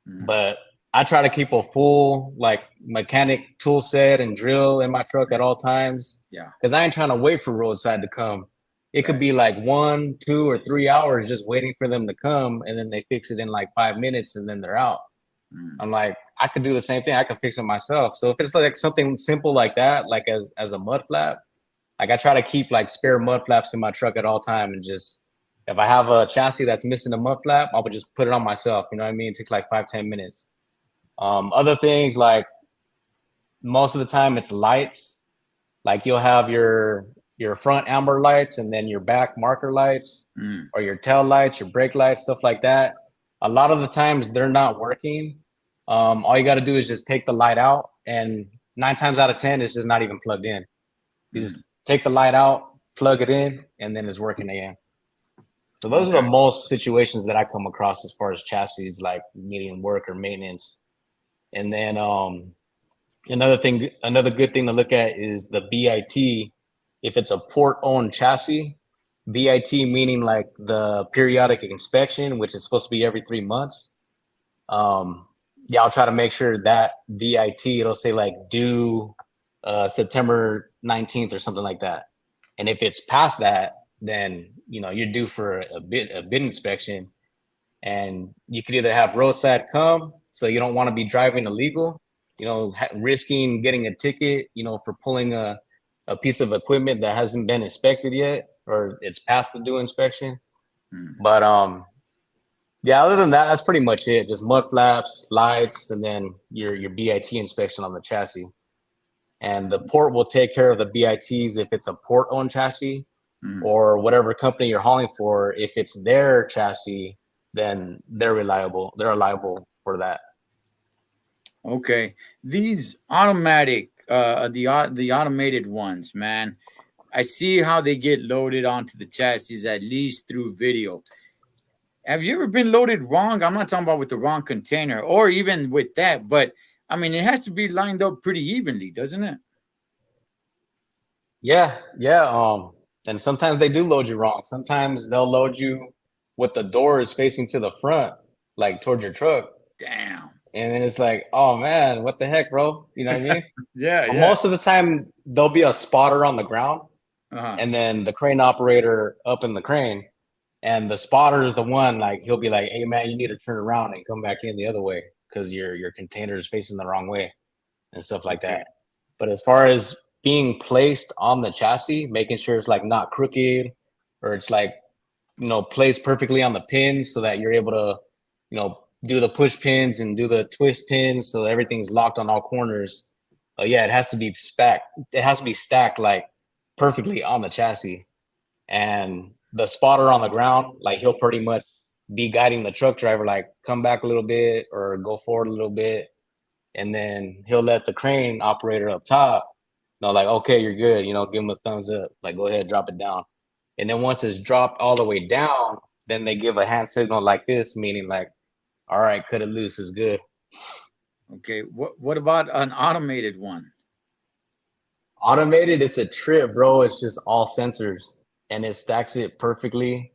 mm. But I try to keep a full like mechanic tool set and drill in my truck at all times Yeah, because I ain't trying to wait for roadside to come. It could right. be like 1, 2, or 3 hours just waiting for them to come, and then they fix it in like 5 minutes, and then they're out. Mm, I'm like, I could do the same thing. I could fix it myself. So if it's like something simple like that, like as a mud flap, like I try to keep like spare mud flaps in my truck at all time, and just if I have a chassis that's missing a mud flap, I would just put it on myself. You know what I mean? It takes like 5, 10 minutes. Other things like most of the time it's lights. Like you'll have your front amber lights and then your back marker lights, mm. or your tail lights, your brake lights, stuff like that. a lot of the times they're not working. All you got to do is just take the light out, and 9 times out of 10, it's just not even plugged in. You just take the light out, plug it in, and then it's working again. So those are the most situations that I come across as far as chassis like needing work or maintenance. And then another good thing to look at is the BIT. If it's a port-owned chassis, BIT meaning like the periodic inspection, which is supposed to be every 3 months. I'll try to make sure that BIT, it'll say like due September 19th or something like that. And if it's past that, then you're due for a bid inspection, and you could either have roadside come, so you don't want to be driving illegal, risking getting a ticket, for pulling a piece of equipment that hasn't been inspected yet, or it's past the due inspection. But other than that, that's pretty much it. Just mud flaps, lights, and then your BIT inspection on the chassis. And the port will take care of the BITs if it's a port-owned chassis, or whatever company you're hauling for. If it's their chassis, then they're reliable. They're liable for that. Okay, these automatic, the automated ones, man. I see how they get loaded onto the chassis, at least through video. Have you ever been loaded wrong? I'm not talking about with the wrong container, or even with that, but I mean, it has to be lined up pretty evenly, doesn't it? Yeah. And sometimes they do load you wrong. Sometimes they'll load you with the doors facing to the front, like towards your truck. Damn. And then it's like, oh man, what the heck, bro? You know what I mean? Yeah. Most of the time, there'll be a spotter on the ground, and then the crane operator up in the crane, and the spotter is the one, like, he'll be like, hey man, you need to turn around and come back in the other way because your container is facing the wrong way and stuff like that. But as far as being placed on the chassis, making sure it's like not crooked, or it's like, placed perfectly on the pins so that you're able to, do the push pins and do the twist pins so everything's locked on all corners. It has to be stacked. It has to be stacked like perfectly on the chassis. And the spotter on the ground, like, he'll pretty much be guiding the truck driver, like, come back a little bit or go forward a little bit. And then he'll let the crane operator up top like, okay, you're good. Give him a thumbs up. Like, go ahead, drop it down. And then once it's dropped all the way down, then they give a hand signal like this, meaning like, all right, cut it loose, is good. Okay. What about an automated one? Automated, it's a trip, bro. It's just all sensors, and it stacks it perfectly.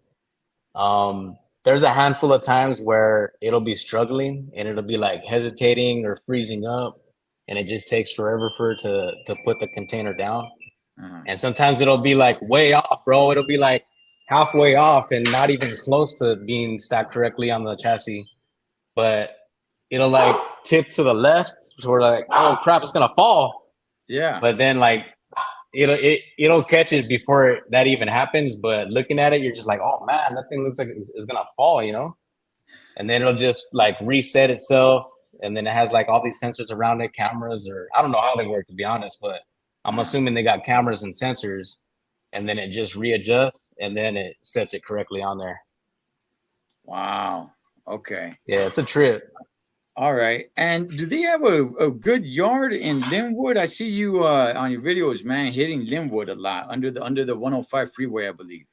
There's a handful of times where it'll be struggling and it'll be like hesitating or freezing up, and it just takes forever for it to put the container down. And sometimes it'll be like way off, bro. It'll be like halfway off and not even close to being stacked correctly on the chassis. But it'll like tip to the left, so we're like, oh crap, it's gonna fall. Yeah. But then like it'll catch it before that even happens. But looking at it, you're just like, oh man, that thing looks like it's gonna fall, And then it'll just like reset itself, and then it has like all these sensors around it, cameras, or I don't know how they work, to be honest, but I'm assuming they got cameras and sensors, and then it just readjusts, and then it sets it correctly on there. Wow. Okay. Yeah, it's a trip. All right. And do they have a good yard in Linwood? I see you on your videos, man, hitting Linwood a lot under the 105 freeway, I believe.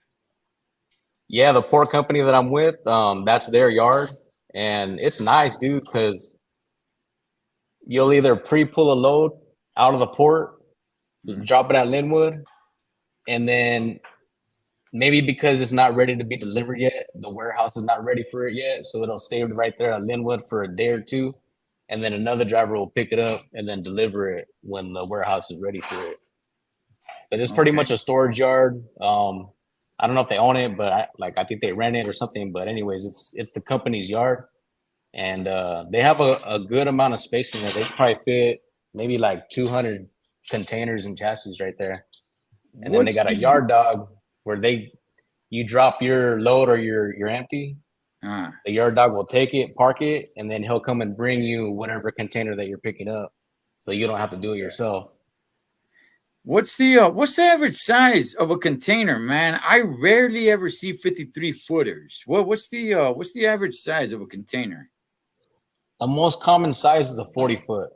Yeah, the port company that I'm with, that's their yard, and it's nice, dude, because you'll either pre-pull a load out of the port, drop it at Linwood, and then maybe because it's not ready to be delivered yet, the warehouse is not ready for it yet, so it'll stay right there at Linwood for a day or two, and then another driver will pick it up and then deliver it when the warehouse is ready for it. But it's pretty much a storage yard. I don't know if they own it, but I think they rent it or something. But anyways, it's the company's yard, and they have a good amount of space in there. They probably fit maybe like 200 containers and chassis right there. And then they got a yard dog where you drop your load or you're empty. The yard dog will take it, park it, and then he'll come and bring you whatever container that you're picking up, so you don't have to do it yourself. What's the average size of a container, man? I rarely ever see 53 footers. What's the average size of a container? The most common size is a 40 foot.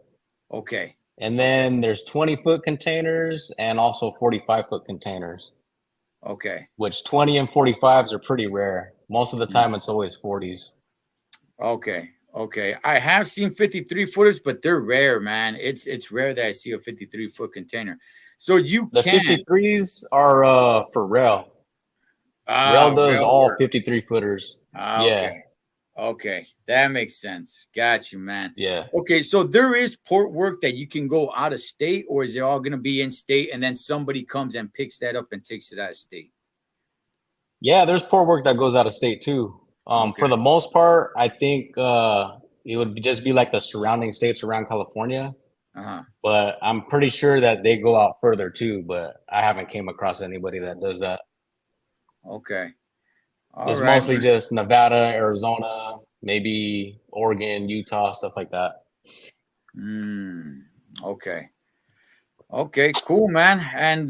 Okay. And Okay. then there's 20-foot containers and also 45-foot containers, Okay. which 20 and 45s are pretty rare. Most of the Mm. time, it's always 40s. Okay. Okay. I have seen 53 footers, but they're rare, man. It's rare that I see a 53-foot container. So you The can 53s are for rail. Rail does rail all work. 53 footers. Okay. Yeah, Okay. That makes sense. Got you, man. yeah. Okay, so there is port work that you can go out of state, or is it all going to be in state and then somebody comes and picks that up and takes it out of state? Yeah, there's port work that goes out of state too. For Okay. the most part, I think it would just be like the surrounding states around California, Uh-huh. but I'm pretty sure that they go out further too, but I haven't came across anybody that does that. Okay. All It's right, mostly man. just Nevada, Arizona, maybe Oregon, Utah, stuff like that. Okay. Okay, cool, man. And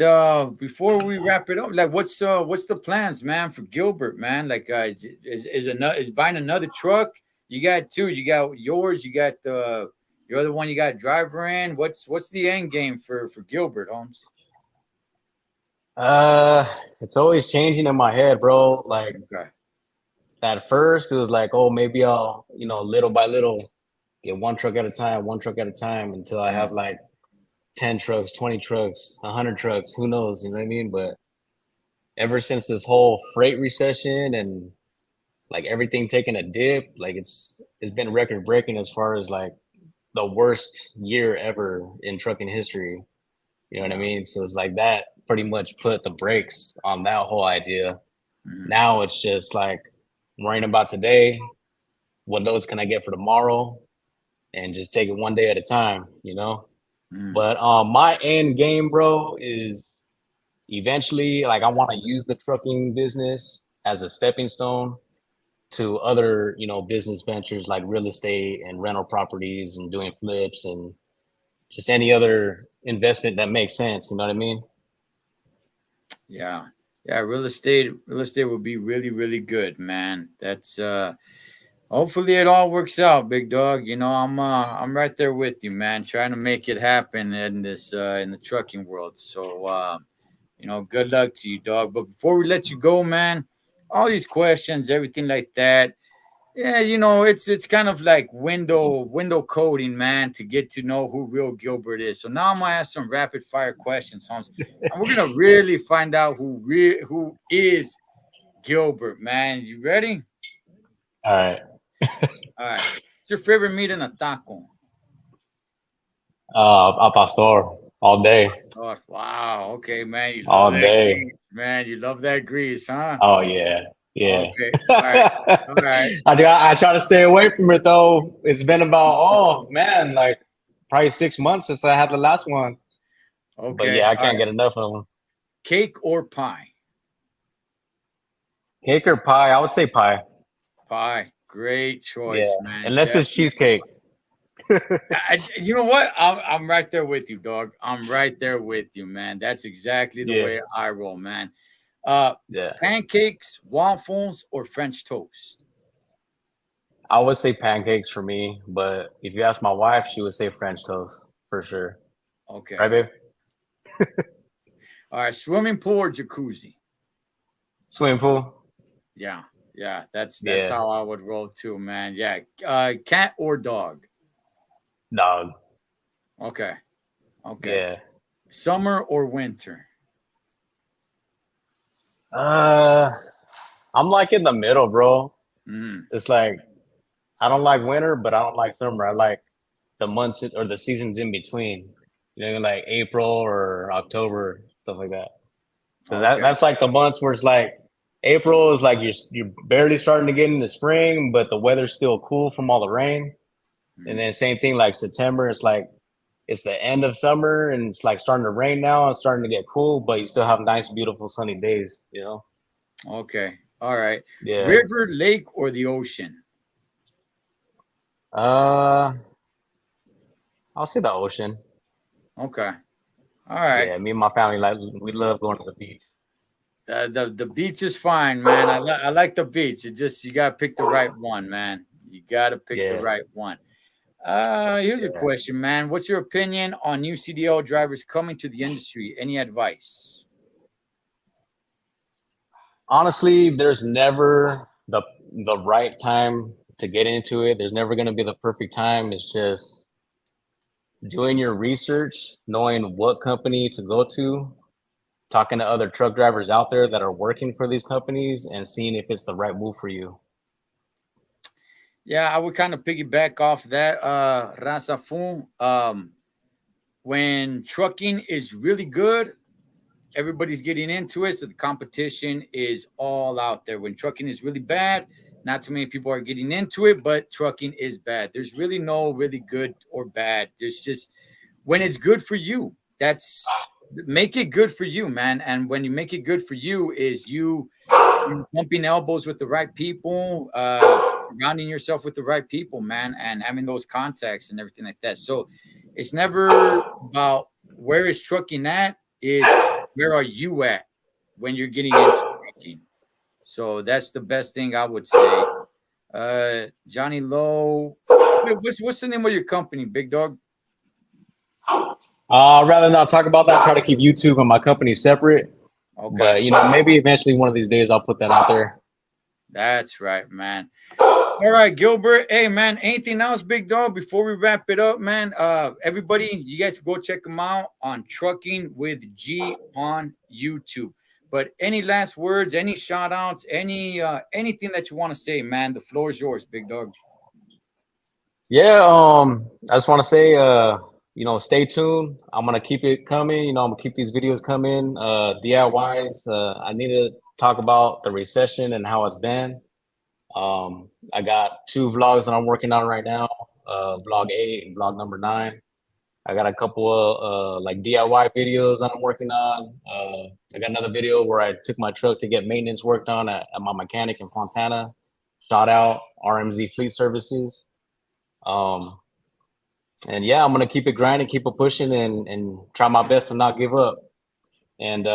before we wrap it up, like what's the plans, man, for Gilbert, man? Like is buying another truck? You got two, you got yours, you got the your other one you got a driver in. What's the end game for Gilbert, Holmes? It's always changing in my head, bro. Like Okay. at first it was like, oh, maybe I'll, little by little get one truck at a time, one truck at a time until I have like 10 trucks, 20 trucks, 100 trucks, who knows, you know what I mean? But ever since this whole freight recession and like everything taking a dip, like it's been record breaking as far as like the worst year ever in trucking history. You know what I Yeah. mean? So it's like that pretty much put the brakes on that whole idea. Mhm. Now it's just like worrying about today, what loads can I get for tomorrow, and just take it one day at a time, you know? Mhm. But my end game, bro, is eventually like I want to use the trucking business as a stepping stone to other, business ventures like real estate and rental properties and doing flips and just any other investment that makes sense. You know what I mean? Yeah. Yeah, real estate would be really, really good, man. That's hopefully it all works out, big dog. I'm right there with you, man, trying to make it happen in this in the trucking world. So good luck to you, dog. But before we let you go, man, all these questions, everything like that. Yeah, it's kind of like window coding, man, to get to know who real Gilbert is. So now I'm gonna ask some rapid fire questions, Holmes, and we're gonna really find out who is Gilbert, man. You ready? All right. All right. What's your favorite meat in a taco? Al pastor all day, Oh, wow. Okay, man. You love all that day. grease, man. You love that grease, huh? Oh yeah, yeah. Okay. All right. All right. I try to stay away from it though. It's been about like probably 6 months since I had the last one. But Okay. yeah, I All can't right. get enough of them. Cake or pie? Cake or pie? I would say pie. Pie. Great Yeah, choice, man. unless it's cheesecake. You know what? I'm right there with you, dog. I'm right there with you, man. That's exactly the Yeah, way I roll, man. Uh, yeah. Pancakes, waffles, or French toast? I would say pancakes for me, but if you ask my wife, she would say French toast for sure. Right, Okay. babe? All right. Swimming pool or jacuzzi? Swimming pool? Yeah. Yeah. That's Yeah, how I would roll too, man. Yeah. Cat or dog? dog. Okay. Okay. Yeah. Summer or winter? Uh, I'm like in the middle, bro. Mm, It's like I don't like winter, but I don't like summer. I like the months or the seasons in between. Like April or October, stuff like that. Because okay. that's like the months where it's like April is like you're barely starting to get into spring, but the weather's still cool from all the rain. And Mm, then same thing like September, it's like it's the end of summer and it's like starting to rain now. It's starting to get cool, but you still have nice, beautiful sunny days. okay. All right. Yeah. River, lake, or the ocean? Uh, I'll say the ocean. Okay. All right. Yeah, me and my family like we love going to the beach. The beach is fine, man. I like the beach. It just you gotta pick the right one, man. You gotta pick the Yeah, right one. Here's a yeah. question, man. What's your opinion on new CDL drivers coming to the industry? Any advice? Honestly, there's never the right time to get into it. There's never going to be the perfect time. It's just doing your research, knowing what company to go to, talking to other truck drivers out there that are working for these companies, and seeing if it's the right move for you. Yeah, I would kind of piggyback off that, Rasafu. When trucking is really good, everybody's getting into it, so the competition is all out there. When trucking is really bad, not too many people are getting into it, but trucking is bad. There's really no really good or bad. There's just when it's good for you. That's make it good for you, man. And when you make it good for you, is you bumping elbows with the right people, surrounding yourself with the right people, man, and having those contacts and everything like that. So it's never about where is trucking at, it's where are you at when you're getting into trucking. So that's the best thing I would say. Johnny Lowe, what's the name of your company, big dog? I'd rather not talk about that. Try to keep YouTube and my company separate. Okay, But maybe eventually one of these days I'll put that out there. that's right, man. All right, Gilbert. Hey, man, anything else, big dog, before we wrap it up, man? Everybody, you guys go check them out on Trucking with G on YouTube. But any last words, any shout outs, anything that you want to say, man, the floor is yours, big dog. Yeah, I just want to say, stay tuned. I'm gonna keep it coming. I'm gonna keep these videos coming. DIYs. I need to talk about the recession and how it's been. I got 2 vlogs that I'm working on right now. Vlog 8 and vlog number 9. I got a couple of like DIY videos that I'm working on. I got another video where I took my truck to get maintenance worked on at my mechanic in Fontana. Shout out RMZ Fleet Services. Um, and yeah, I'm gonna keep it grinding, keep it pushing, and try my best to not give up. And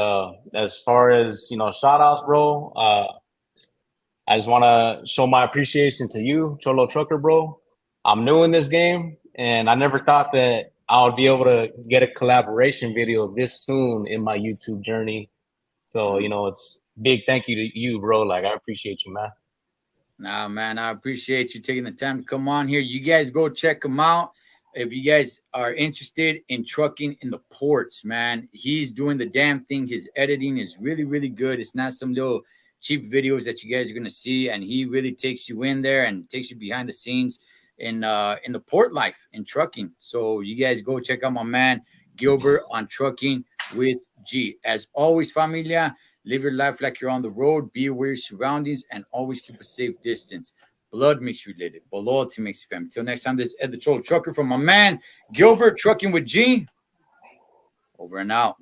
as far as shout outs, bro, I just want to show my appreciation to you, Thecholotrucker, bro. I'm new in this game, and I never thought that I would be able to get a collaboration video this soon in my YouTube journey. So, it's big thank you to you, bro. Like, I appreciate you, man. Nah, man, I appreciate you taking the time to come on here. You guys go check him out. If you guys are interested in trucking in the ports, man, he's doing the damn thing. His editing is really, really good. It's not some little cheap videos that you guys are gonna see, and he really takes you in there and takes you behind the scenes in the port life in trucking. So you guys go check out my man Gilbert on Trucking with G. As always, familia, live your life like you're on the road, be aware of your surroundings, and always keep a safe distance. Blood makes you related, but loyalty makes you family. Till next time, this is Ed the Thecholotrucker from my man Gilbert Trucking with G. Over and out.